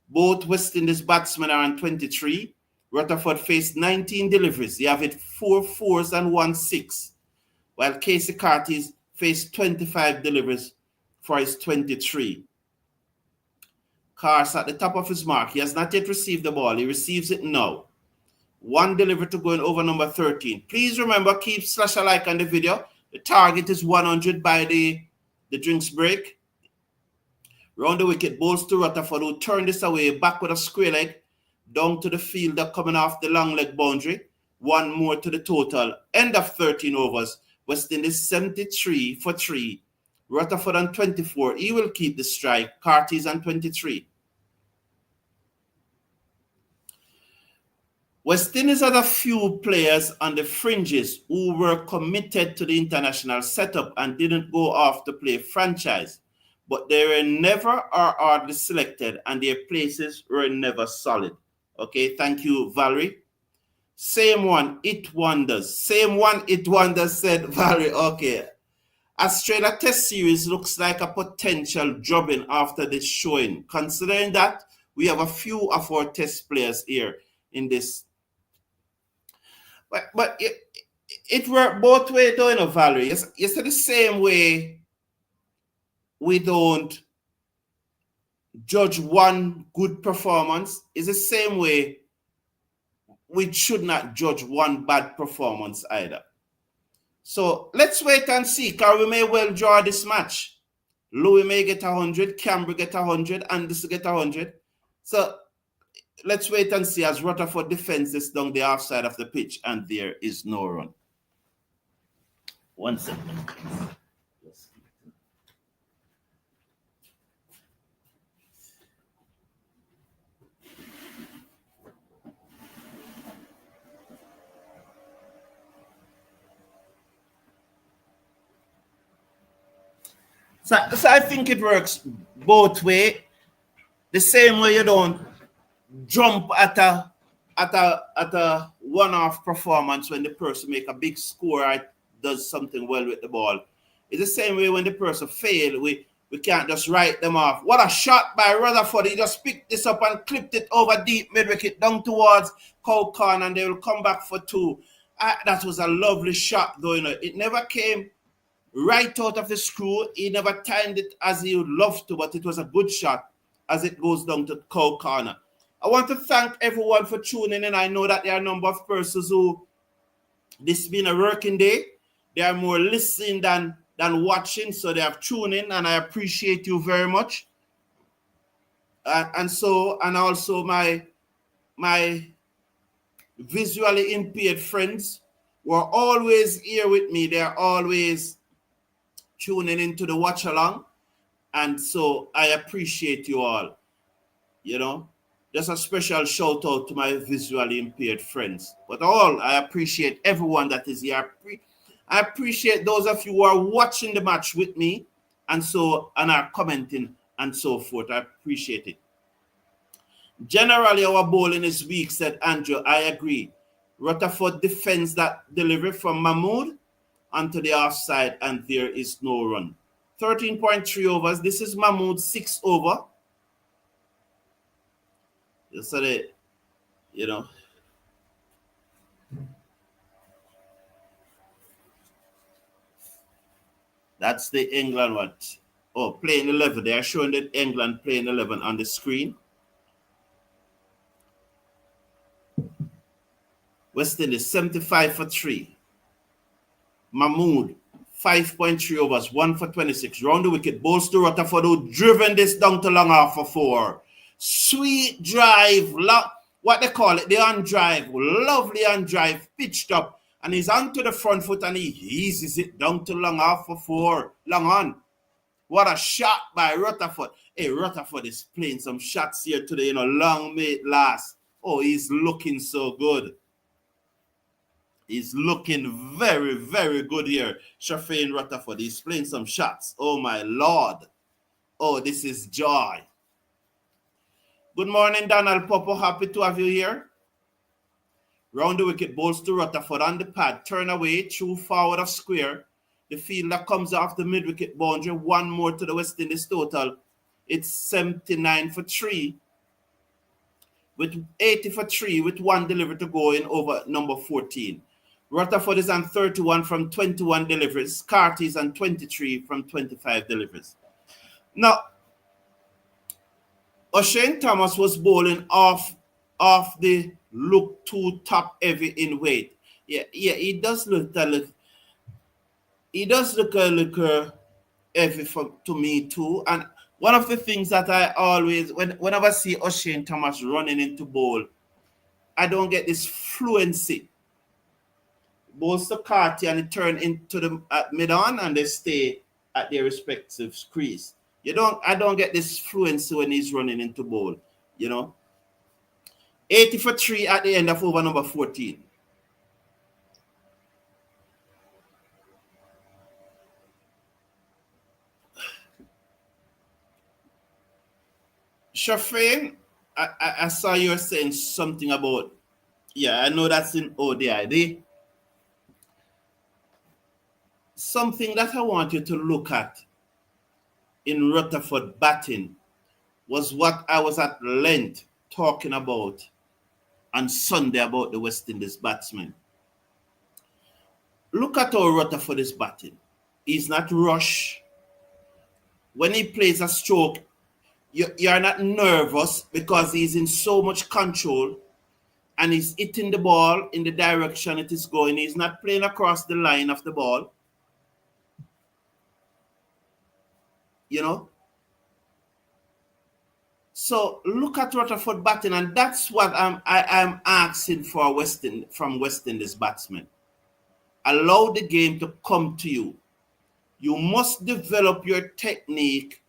Both West Indies batsmen are on 23. Rutherford faced 19 deliveries. They have it 4 fours and 1 6. While Casey Carty faced 25 deliveries for his 23. Cars at the top of his mark. He has not yet received the ball. He receives it now. 1 delivery to go in over number 13. Please remember, slash a like on the video. The target is 100 by the drinks break. Round the wicket, balls to Rutherford, who turned this away, back with a square leg, down to the fielder coming off the long leg boundary. 1 more to the total. End of 13 overs. West Indies 73 for 3. Rutherford on 24. He will keep the strike. Carty's on 23. West Indies had a few players on the fringes who were committed to the international setup and didn't go off to play franchise. But they were never or hardly selected and their places were never solid. Okay, thank you, Valerie. Same one, it wonders. Same one, it wonders, said Valerie. Okay. Australia Test Series looks like a potential drubbing after this showing. Considering that we have a few of our test players here in this. But it worked both ways, don't you, Valerie? It's the same way we don't judge one good performance. It's the same way we should not judge one bad performance either. So let's wait and see, because we may well draw this match. Louis may get 100, Campbell get 100, Anderson get 100. So let's wait and see as Rutherford defends this down the offside of the pitch and there is no run. 1 second. So I think it works both ways. The same way you don't jump at a one-off performance when the person make a big score or does something well with the ball. It's the same way when the person fail, we can't just write them off. What a shot by Rutherford. He just picked this up and clipped it over deep mid-wicket down towards Cow Corner and they will come back for 2. That was a lovely shot though. It never came right out of the screw. He never timed it as he would love to, but it was a good shot as it goes down to Cow Corner. I want to thank everyone for tuning in. I know that there are a number of persons who, this has been a working day. They are more listening than watching, so they have tuned in, and I appreciate you very much. and also my visually impaired friends were always here with me. They're always tuning into the watch along. And so I appreciate you all. You know, just a special shout out to my visually impaired friends. But I appreciate everyone that is here. I appreciate those of you who are watching the match with me and are commenting and so forth. I appreciate it. Generally, our bowling is weak, said Andrew. I agree. Rutherford defends that delivery from Mahmood onto the offside, and there is no run. 13.3 overs. This is Mahmood's 6th over. So that's the England what? Oh, playing 11. They are showing that England playing 11 on the screen. West Indies 75 for 3. Mahmood 5.3 overs, 1 for 26. Round the wicket, bowls to Rutherford, who driven this down to long off for 4. Sweet drive, what they call it, the on drive, lovely on drive, pitched up, and he's onto the front foot and he eases it down to long off for 4. Long on. What a shot by Rutherford. Hey, Rutherford is playing some shots here today, long may it last. Oh, he's looking so good. He's looking very, very good here. Shafeen Rutherford, he's playing some shots. Oh, my Lord. Oh, this is joy. Good morning, Donald Popo. Happy to have you here. Round the wicket, bowls to Rutherford on the pad. Turn away, through forward of square. The fielder comes off the mid-wicket boundary. One more to the West Indies total. It's 79 for 3. With 80 for 3, with 1 delivery to go in over number 14. Rutherford is on 31 from 21 deliveries. Carty is on 23 from 25 deliveries. Now, O'Shane Thomas was bowling off the look too top heavy in weight. Yeah, he does look a little heavy to me too. And one of the things that I always, whenever I see O'Shane Thomas running into bowl, I don't get this fluency. Bowls to Carty and it turn into the mid-on and they stay at their respective crease. I don't get this fluency when he's running into bowl, 80 for 3 at the end of over number 14. Shafeen, I saw you saying something about, I know that's in ODI. Something that I want you to look at in Rutherford batting was what I was at length talking about on Sunday about the West Indies batsmen. Look at how Rutherford is batting. He's not rushed. When he plays a stroke, you're not nervous because he's in so much control and he's hitting the ball in the direction it is going. He's not playing across the line of the ball. So look at Rutherford batting, and that's what I'm asking for from West Indies batsmen. Allow the game to come to you. You must develop your technique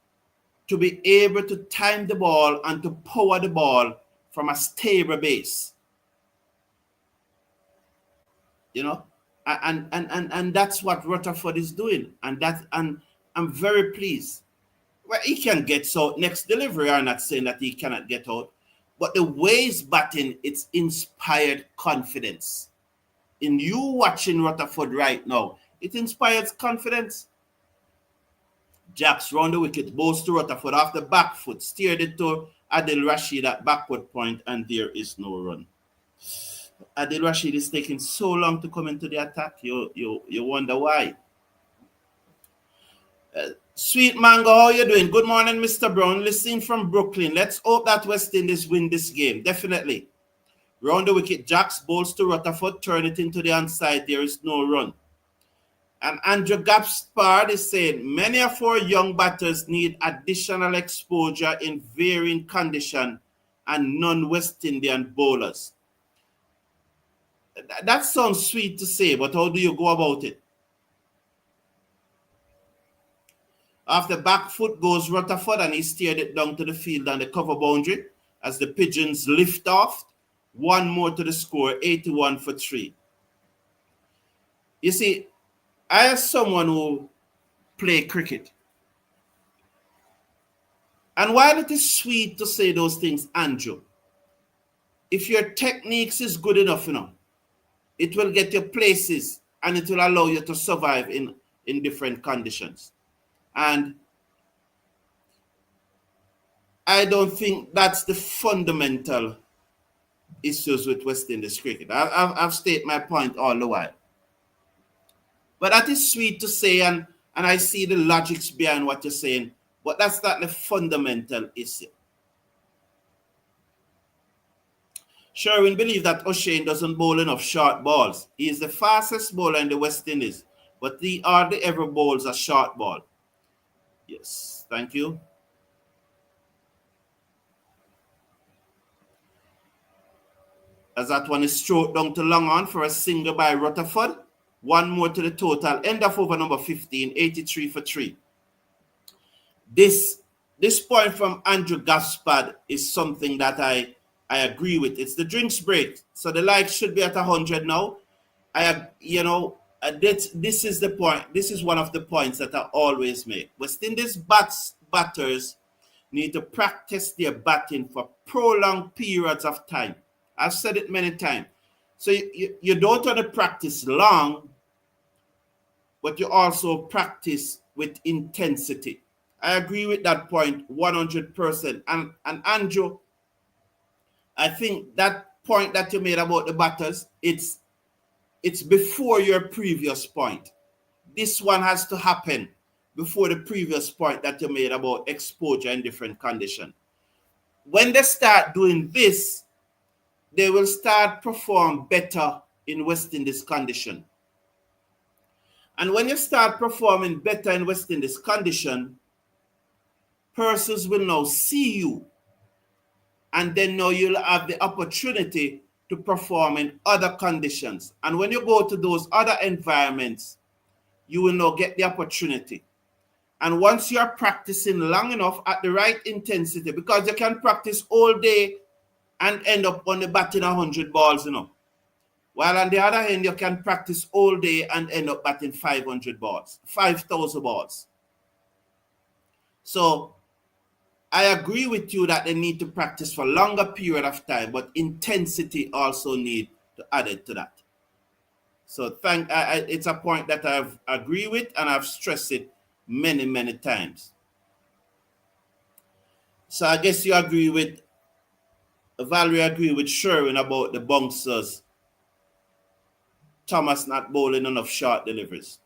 to be able to time the ball and to power the ball from a stable base. And that's what Rutherford is doing, and I'm very pleased. Well, he can get out next delivery. I'm not saying that he cannot get out, but the way he's batting, it's inspired confidence. In you watching Rutherford right now, it inspires confidence. Jacks round the wicket, bowls to Rutherford off the back foot, steered it to Adil Rashid at backward point, and there is no run. Adil Rashid is taking so long to come into the attack. You wonder why. Sweet Mango, how you doing? Good morning, Mr. Brown. Listening from Brooklyn. Let's hope that West Indies win this game. Definitely. Round the wicket, Jacks bowls to Rutherford, turn it into the onside. There is no run. And Andrew Gaspard is saying, many of our young batters need additional exposure in varying condition and non-West Indian bowlers. That sounds sweet to say, but how do you go about it? After back foot goes Rutherford and he steered it down to the field and the cover boundary as the Pigeons lift off. One more to the score, 81 for 3. You see, I as someone who play cricket, and while it is sweet to say those things, Andrew, if your techniques is good enough, it will get you places and it will allow you to survive in different conditions. And I don't think that's the fundamental issues with West Indies cricket. I've stated my point all the while. But that is sweet to say, and I see the logics behind what you're saying, but that's not the fundamental issue. Sherwin believes that O'Shane doesn't bowl enough short balls. He is the fastest bowler in the West Indies, but he hardly ever bowls a short ball. Yes, thank you. As that one is stroked down to long on for a single by Rutherford. One more to the total. End of over number 15, 83 for 3. This point from Andrew Gaspard is something that I agree with. It's the drinks break. So the likes should be at 100 now. This is the point. This is one of the points that I always make. West Indies batters need to practice their batting for prolonged periods of time. I've said it many times. So you don't want to practice long, but you also practice with intensity. I agree with that point 100%. And Andrew, I think that point that you made about the batters, it's before your previous point. This one has to happen before the previous point that you made about exposure in different conditions. When they start doing this, they will start perform better in West Indies condition. And when you start performing better in West Indies condition, persons will now see you. And then now you'll have the opportunity to perform in other conditions. And when you go to those other environments, you will now get the opportunity. And once you're practicing long enough at the right intensity, because you can practice all day and end up on the batting 100 balls, While on the other hand, you can practice all day and end up batting 500 balls, 5,000 balls. So I agree with you that they need to practice for a longer period of time, but intensity also need to add it to that. So it's a point that I've agreed with and I've stressed it many, many times. So I guess you agree with Valerie agree with Sherwin about the bouncers. Thomas not bowling enough short deliveries.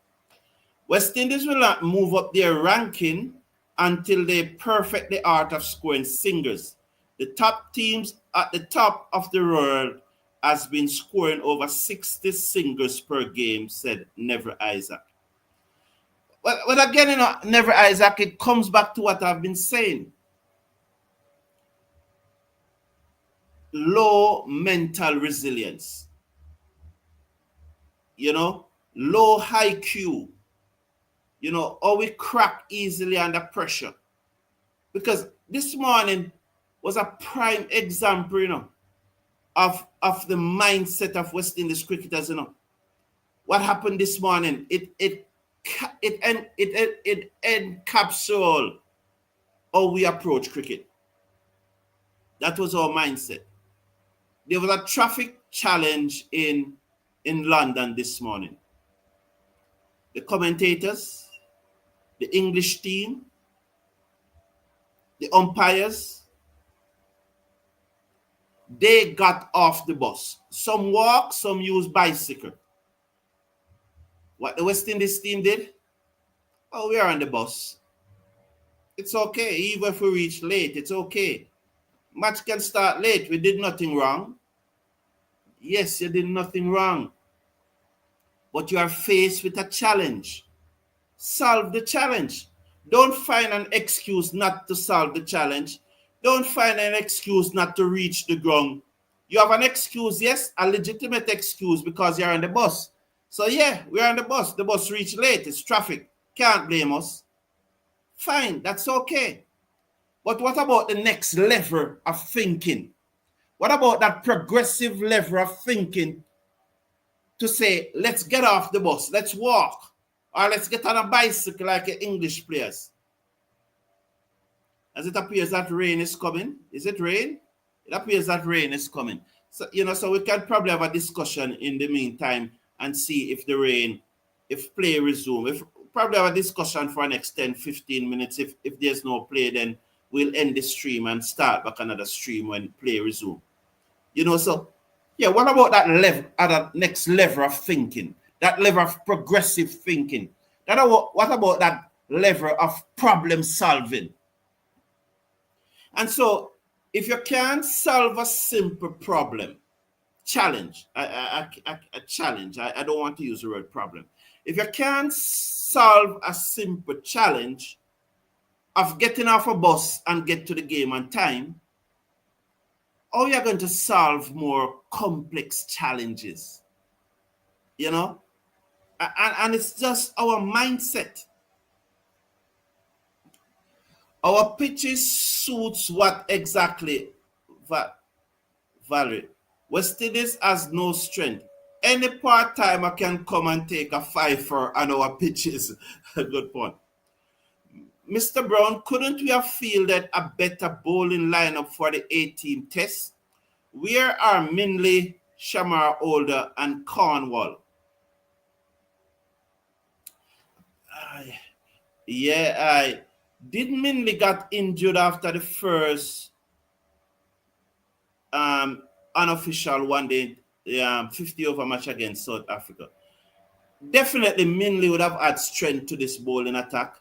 West Indies will not move up their ranking until they perfect the art of scoring singles. The top teams at the top of the world has been scoring over 60 singles per game, said Never Isaac. But again, Never Isaac, it comes back to what I've been saying. Low mental resilience, low IQ, or we crack easily under pressure. Because this morning was a prime example, of the mindset of West Indies cricketers, What happened this morning, it encapsulates how we approach cricket. That was our mindset. There was a traffic challenge in London this morning. The commentators, the English team, the umpires, they got off the bus. Some walk, some use bicycle. What the West Indies team did? Oh, we are on the bus. It's okay. Even if we reach late, it's okay. Match can start late. We did nothing wrong. Yes, you did nothing wrong. but you are faced with a challenge. Solve the challenge. Don't find an excuse not to solve the challenge. Don't find an excuse not to reach the ground. You have an excuse, yes, a legitimate excuse because you're on the bus. So yeah, we're on the bus. The bus reached late. It's traffic. Can't blame us. Fine, that's okay. But what about the next level of thinking? What about that progressive level of thinking to say, let's get off the bus, let's walk, or let's get on a bicycle like English players? As it appears that rain is coming. Is it rain? It appears that rain is coming. So, so we can probably have a discussion in the meantime and see if the rain, if play resume. If probably have a discussion for the next 10, 15 minutes. If there's no play, then we'll end the stream and start back another stream when play resume. So yeah, what about that level, that next level of thinking, that level of progressive thinking? What about that level of problem solving? And so if you can't solve a simple problem, challenge, a challenge, I don't want to use the word problem. If you can't solve a simple challenge of getting off a bus and get to the game on time, how are you going to solve more complex challenges? And it's just our mindset. Our pitches suits what exactly, Valerie? West Indies has no strength. Any part-timer can come and take a fiver on our pitches. Good point. Mr. Brown, couldn't we have fielded a better bowling lineup for the A-team test? Where are Minley, Shamar Older, and Cornwall? Did Minley got injured after the first unofficial one-day 50-over match against South Africa? Definitely Minley would have had strength to this bowling attack.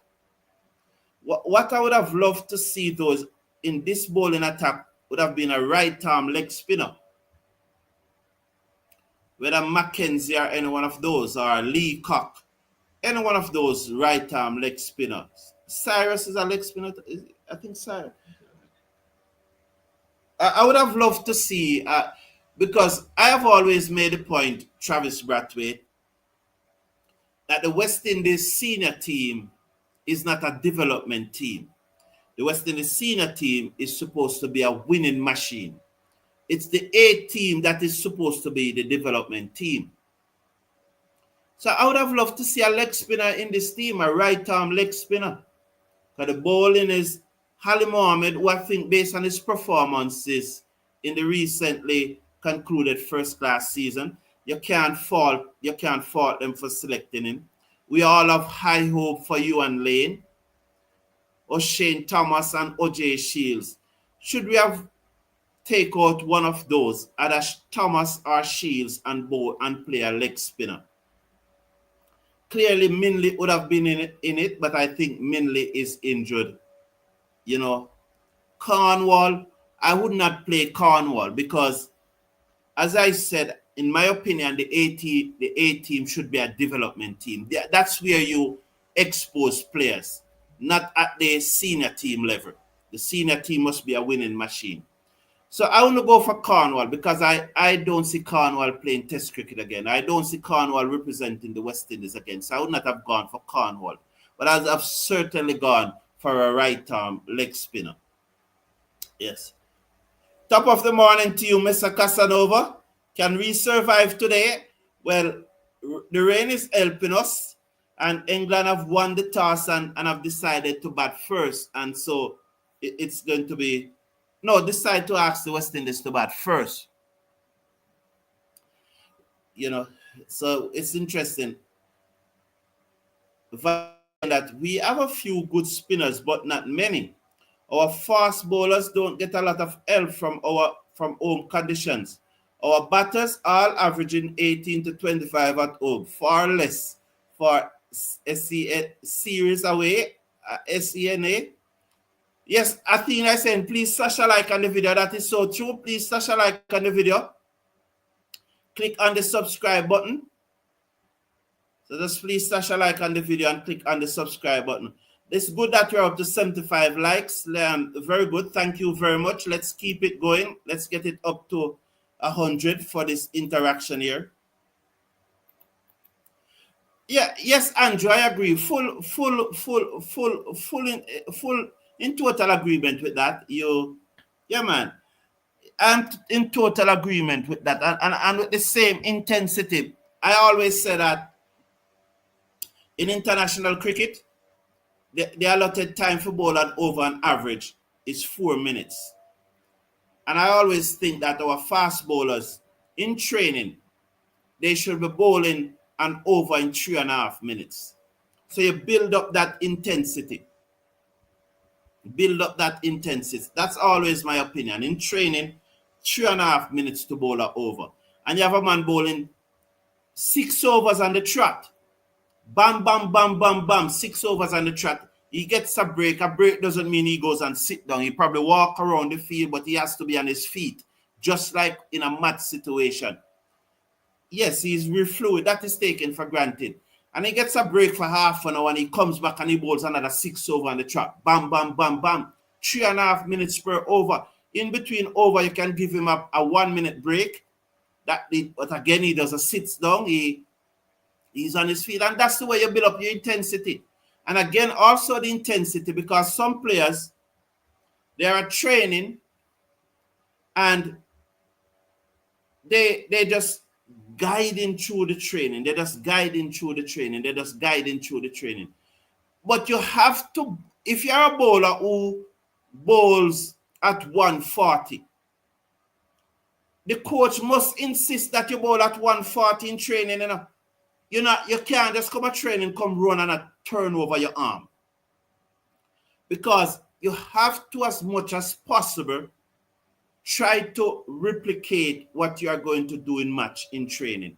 What I would have loved to see those in this bowling attack would have been a right-arm leg spinner. Whether Mackenzie or any one of those, or Lee Cock, any one of those right-arm leg spinners. Cyrus is a leg spinner. I think Cyrus. I would have loved to see, because I have always made the point, Travis Brathwaite, that the West Indies senior team is not a development team. The West Indies senior team is supposed to be a winning machine. It's the A team that is supposed to be the development team. So I would have loved to see a leg spinner in this team, a right-arm leg spinner. Because the bowling is Ali Mohammed, who I think based on his performances in the recently concluded first-class season, you can't fault them for selecting him. We all have high hope for you and Lane, O'Shane Thomas and OJ Shields. Should we have take out one of those, either Thomas or Shields, and play a leg spinner? Clearly, Minley would have been in it, but I think Minley is injured. Cornwall, I would not play Cornwall because, as I said, in my opinion, the A team should be a development team. That's where you expose players, not at the senior team level. The senior team must be a winning machine. So I want to go for Cornwall because I don't see Cornwall playing Test cricket again. I don't see Cornwall representing the West Indies again. So I would not have gone for Cornwall. But I've certainly gone for a right-arm leg spinner. Yes. Top of the morning to you, Mr. Casanova. Can we survive today? Well, the rain is helping us. And England have won the toss and have decided to bat first. And so it's going to be... No, decide to ask the West Indies to bat first. So it's interesting that we have a few good spinners, but not many. Our fast bowlers don't get a lot of help from home conditions. Our batters all averaging 18 to 25 at home, far less for series away, SENA. Yes, Athena is saying, please slash a like on the video. That is so true. Please slash a like on the video. Click on the subscribe button. So just please slash a like on the video and click on the subscribe button. It's good that you're up to 75 likes. Very good. Thank you very much. Let's keep it going. Let's get it up to 100 for this interaction here. Yeah, yes, Andrew, I agree. Full in total agreement with that. Yeah, man. I'm in total agreement with that, and with the same intensity. I always say that in international cricket, the allotted time for bowling over an average is 4 minutes. And I always think that our fast bowlers in training, they should be bowling an over in 3.5 minutes. So you build up that intensity. Build up that intensity. That's always my opinion. In training, 3.5 minutes to bowl a over. And you have a man bowling 6 overs on the trot. Bam, bam, bam, bam, bam. 6 overs on the trot. He gets a break. A break doesn't mean he goes and sit down. He probably walk around the field, but he has to be on his feet. Just like in a match situation. Yes, he's refluid. That is taken for granted. And he gets a break for half an hour and he comes back and he bowls another 6 over on the trot. Bam, bam, bam, bam. 3.5 minutes per over. In between over, you can give him a 1 minute break. But again, he does a sits down. He's on his feet. And that's the way you build up your intensity. And again, also the intensity, because some players, they are training and they just guiding through the training. They're just guiding through the training. They're just guiding through the training. But you have to, if you're a bowler who bowls at 140, the coach must insist that you bowl at 140 in training. You can't just come at training, come run and turn over your arm. Because you have to, as much as possible, try to replicate what you are going to do in match in training.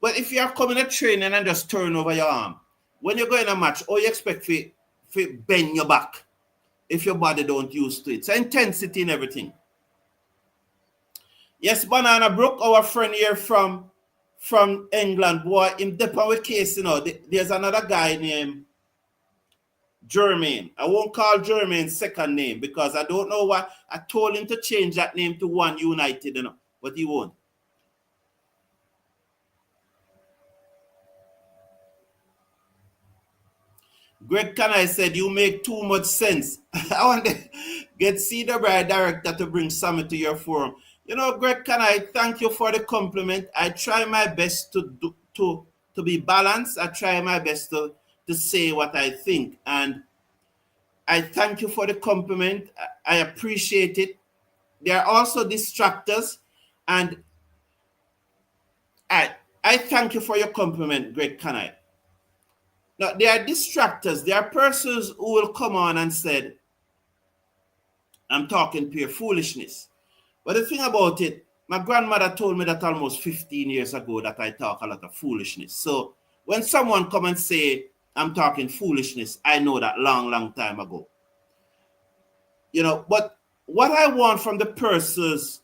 But if you are coming at training and just turn over your arm, when you're going a match, all you expect to bend your back if your body don't used to it. So intensity in everything. Yes, Banana Brook, our friend here from England, boy, in the case, there's another guy named Jermaine. I won't call Jermaine's second name because I don't know why. I told him to change that name to One United, but he won't. Greg Canai said, you make too much sense. I want to get Cedar Bride director to bring Sammy to your forum. Greg Canai, thank you for the compliment. I try my best to be balanced. I try my best to say what I think. And I thank you for the compliment. I appreciate it. There are also distractors. And I thank you for your compliment, Greg Canai. Now, there are distractors. There are persons who will come on and said, I'm talking pure foolishness. But the thing about it, my grandmother told me that almost 15 years ago that I talk a lot of foolishness. So when someone come and say, I'm talking foolishness, I know that long, long time ago. But what I want from the persons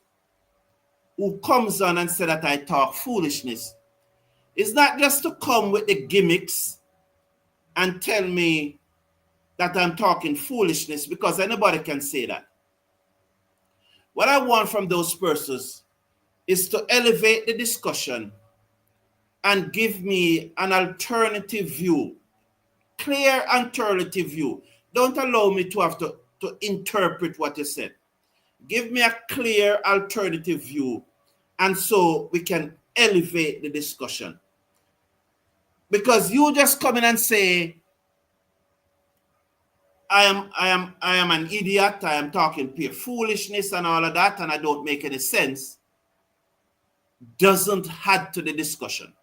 who comes on and say that I talk foolishness is not just to come with the gimmicks and tell me that I'm talking foolishness, because anybody can say that. What I want from those persons is to elevate the discussion and give me an alternative view, clear alternative view. Don't allow me to have to interpret what you said. Give me a clear alternative view, and so we can elevate the discussion. Because you just come in and say, I am an idiot, I am talking pure foolishness and all of that, and I don't make any sense, doesn't add to the discussion.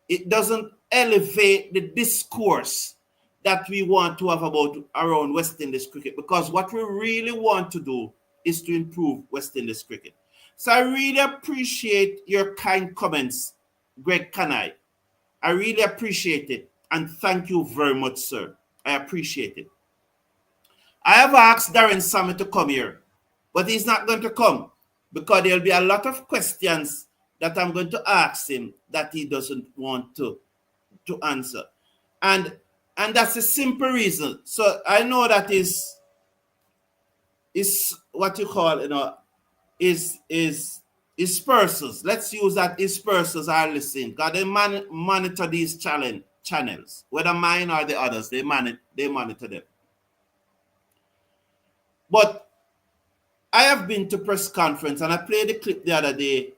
It doesn't elevate the discourse that we want to have around West Indies cricket, because what we really want to do is to improve West Indies cricket. So I really appreciate your kind comments, Greg Canai. I really appreciate it, and thank you very much, sir. I appreciate it. I have asked Darren Sammy to come here, but he's not going to come because there'll be a lot of questions that I'm going to ask him that he doesn't want to to answer. And that's a simple reason. So I know that is what you call, is persons. Let's use that is persons are listening. Because they monitor these channels, whether mine or the others, they monitor them. But I have been to press conference and I played the clip the other day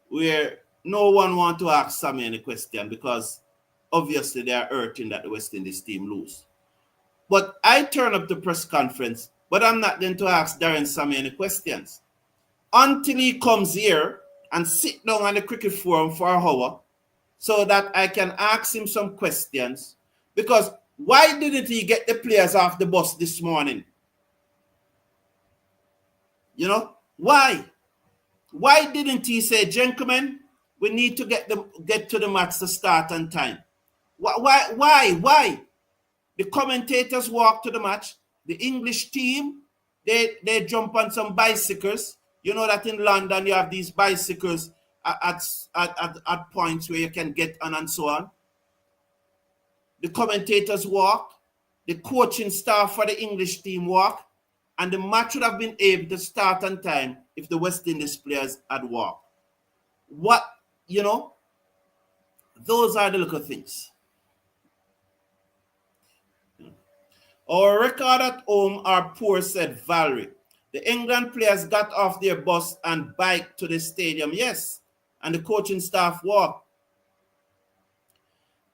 where no one want to ask Sammy any question because obviously they are hurting that the West Indies team lose. But I turn up the press conference, but I'm not going to ask Darren Sammy any questions until he comes here and sit down on the cricket forum for an hour so that I can ask him some questions. Because why didn't he get the players off the bus this morning? Why? Why didn't he say, gentlemen, we need to get to the match to start on time? Why? The commentators walk to the match. The English team, they jump on some bicycles. You know that in London you have these bicycles at points where you can get on and so on. The commentators walk. The coaching staff for the English team walk. And the match would have been able to start on time if the West Indies players had walked. Those are the little things. Our record at home are poor, said Valerie. The England players got off their bus and biked to the stadium. Yes, and the coaching staff walked.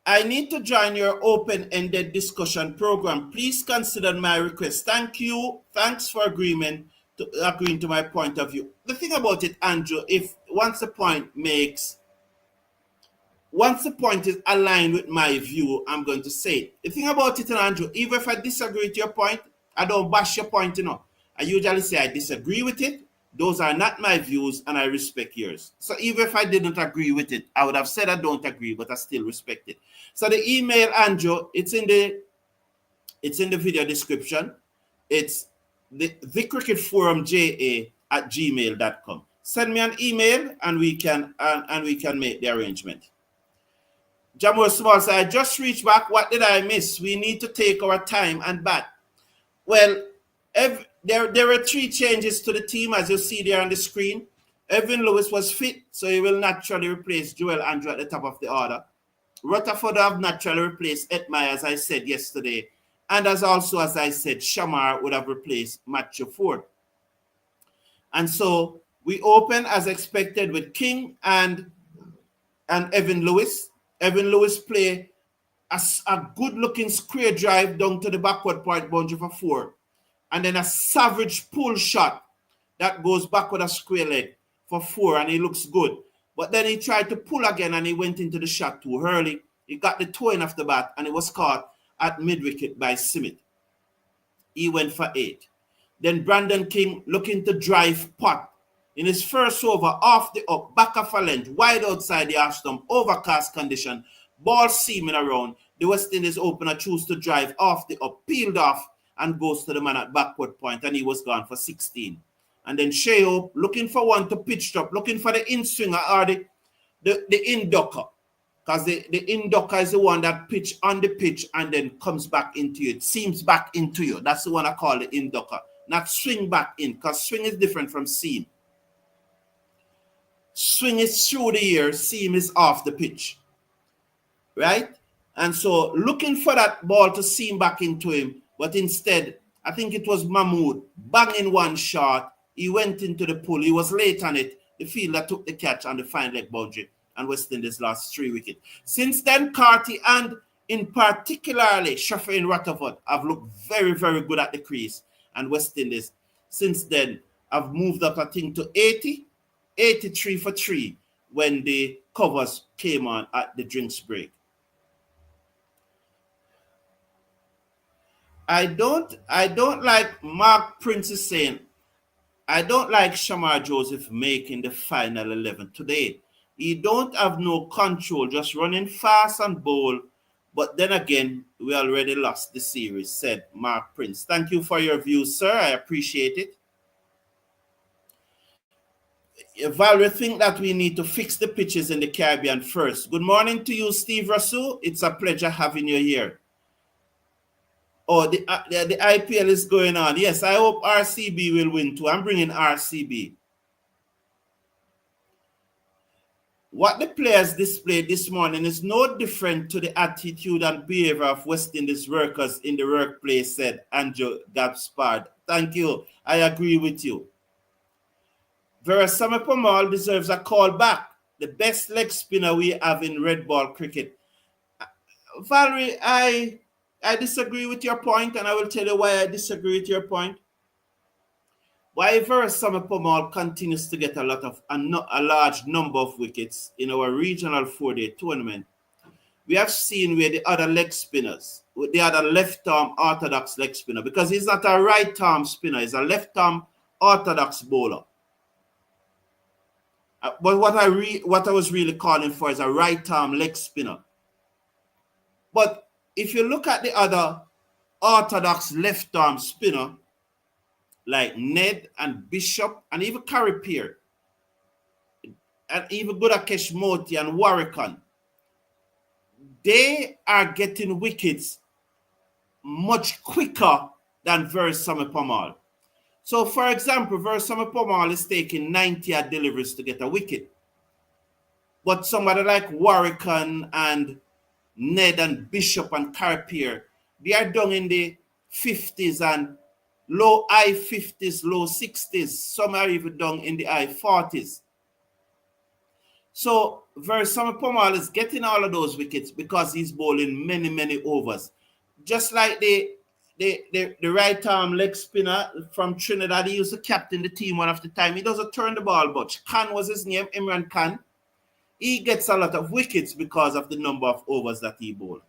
I need to join your open-ended discussion program. Please consider my request. Thank you. Thanks for agreeing to my point of view. The thing about it, Andrew, once the point is aligned with my view, I'm going to say it. The thing about it, Andrew, even if I disagree with your point, I don't bash your point, I usually say I disagree with it. Those are not my views, and I respect yours. So even if I didn't agree with it, I would have said I don't agree, but I still respect it. So the email, Andrew, it's in the video description. It's the cricketforumja@gmail.com. Send me an email, and we can make the arrangement. Jamur Small said, I just reached back. What did I miss? We need to take our time and bat. Well, there were 3 changes to the team, as you see there on the screen. Evan Lewis was fit, so he will naturally replace Joel Andrew at the top of the order. Rutherford have naturally replaced Etmai, as I said yesterday. And as I said, Shamar would have replaced Matthew Ford. And so we open as expected with King and Evan Lewis. Evan Lewis play a good-looking square drive down to the backward point boundary for 4. And then a savage pull shot that goes backward a square leg for 4, and he looks good. But then he tried to pull again, and he went into the shot too early. He got the toe in off the bat, and it was caught at mid-wicket by Smith. He went for 8. Then Brandon King looking to drive pot. In his first over, off the up, back of a length, wide outside the half stump, overcast condition, ball seaming around. The West Indies opener chose to drive off the up, peeled off, and goes to the man at backward point, and he was gone for 16. And then Sheo looking for one to pitch drop, looking for the in-swinger or the in-ducker. Because the in-ducker is the one that pitch on the pitch and then comes back into you. It seams back into you. That's the one I call the in-ducker. Not swing back in, because swing is different from seam. Swing is through the air, seam is off the pitch. Right? And so looking for that ball to seam back into him, but instead, I think it was Mahmood banging one shot. He went into the pull. He was late on it. The fielder took the catch on the fine leg boundary, and West Indies lost 3 wickets. Since then, Carty and in particularly Shaffer and Rutherford have looked very, very good at the crease. And West Indies, since then, have moved up, I think, to 83 for 3 when the covers came on at the drinks break. I don't like Mark Prince is saying, I don't like Shamar Joseph making the final 11 today. He don't have no control, just running fast and bold. But then again, we already lost the series, said Mark Prince. Thank you for your views, sir. I appreciate it. Valerie think that we need to fix the pitches in the Caribbean first. Good morning to you, Steve Russell. It's a pleasure having you here. Oh, the IPL is going on. Yes, I hope RCB will win too. I'm bringing RCB. What the players displayed this morning is no different to the attitude and behavior of West Indies workers in the workplace, said Andrew Gaspard. Thank you. I agree with you. Veerasammy Permaul deserves a call back. The best leg spinner we have in red ball cricket. Valerie, I disagree with your point, and I will tell you why I disagree with your point. Why Veerasammy Permaul continues to get a large number of wickets in our regional 4-day tournament. We have seen where the other leg spinners, with the other left-arm orthodox leg spinner, because he's not a right-arm spinner, he's a left-arm orthodox bowler. But what I was really calling for is a right-arm leg spinner. But if you look at the other orthodox left-arm spinner, like Ned and Bishop and even Carripier, and even Gudakesh Moti and Warrican, they are getting wickets much quicker than Veerasammy Permaul. So, for example, Veerasammy Permaul is taking 90 deliveries to get a wicket. But somebody like Warrican and Ned and Bishop and Carripier, they are down in the 50s and high 50s, low 60s. Some are even down in the high 40s. So Veerasammy Permaul is getting all of those wickets because he's bowling many, many overs. Just like the right arm leg spinner from Trinidad, he used to captain the team one of the time. He doesn't turn the ball much. Khan was his name, Imran Khan. He gets a lot of wickets because of the number of overs that he bowls.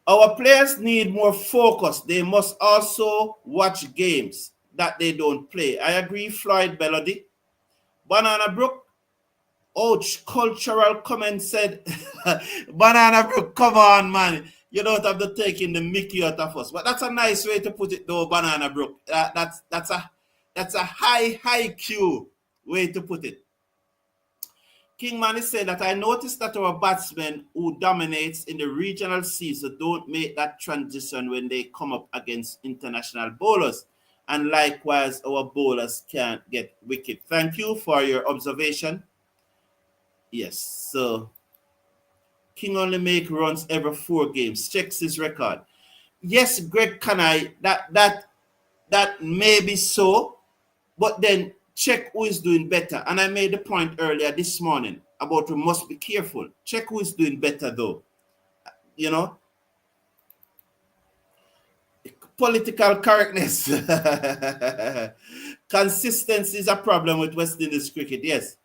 Our players need more focus. They must also watch games that they don't play. I agree, Floyd Bellody. Banana Brook, ouch, cultural comment said, Banana Brook, come on, man. You don't have to take in the Mickey out of us. But that's a nice way to put it, though, Banana Brook. That's a high Q way to put it. Kingman is saying that I noticed that our batsmen who dominates in the regional season don't make that transition when they come up against international bowlers. And likewise, our bowlers can't get wicket. Thank you for your observation. Yes, so King only make runs every 4 games. Checks his record. Yes, Greg Kanai, that may be so, but then check who is doing better. And I made the point earlier this morning about we must be careful. Check who is doing better, though. You know, political correctness. Consistency is a problem with West Indies cricket, yes.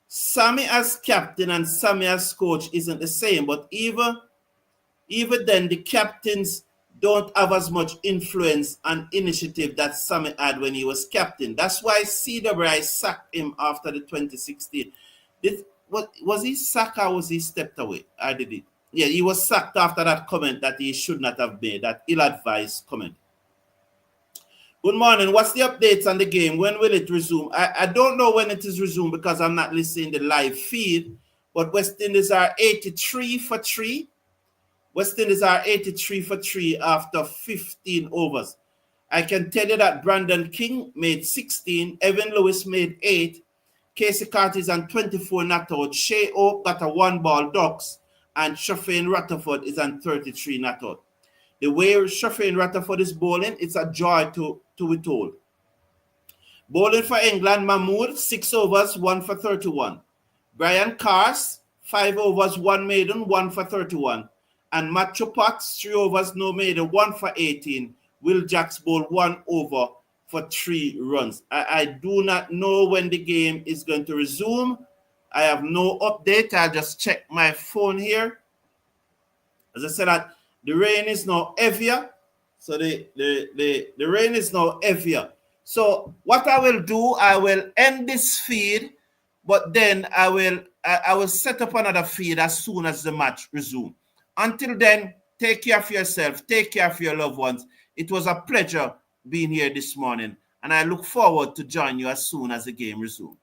Sammy as captain and Sammy as coach isn't the same, but even then, the captains don't have as much influence and initiative that Sammy had when he was captain. That's why CWI sacked him after the 2016. Was he sacked or was he stepped away? I did it. Yeah, he was sacked after that comment that he should not have made, that ill-advised comment. Good morning. What's the updates on the game? When will it resume? I don't know when it is resumed because I'm not listening to the live feed, but West Indies are 83 for 3. West Indies are 83 for 3 after 15 overs. I can tell you that Brandon King made 16, Evan Lewis made 8, Casey Carter is on 24 not out, Shea Oak got a 1-ball ducks, and Shafane Rutherford is on 33 not out. The way Shafane Rutherford is bowling, it's a joy to be told. Bowling for England, Mahmood, 6 overs, 1 for 31. Brian Cars, 5 overs, 1 maiden, 1 for 31. And Matthew Potts, 3 overs, no maiden, 1 for 18. Will Jacks bowl 1 over for 3 runs. I do not know when the game is going to resume. I have no update. I'll just check my phone here. As I said, that the rain is now heavier. So the rain is now heavier. So what I will do, I will end this feed, but then I will set up another feed as soon as the match resumes. Until then, take care of yourself. Take care of your loved ones. It was a pleasure being here this morning. and I look forward to join you as soon as the game resumes.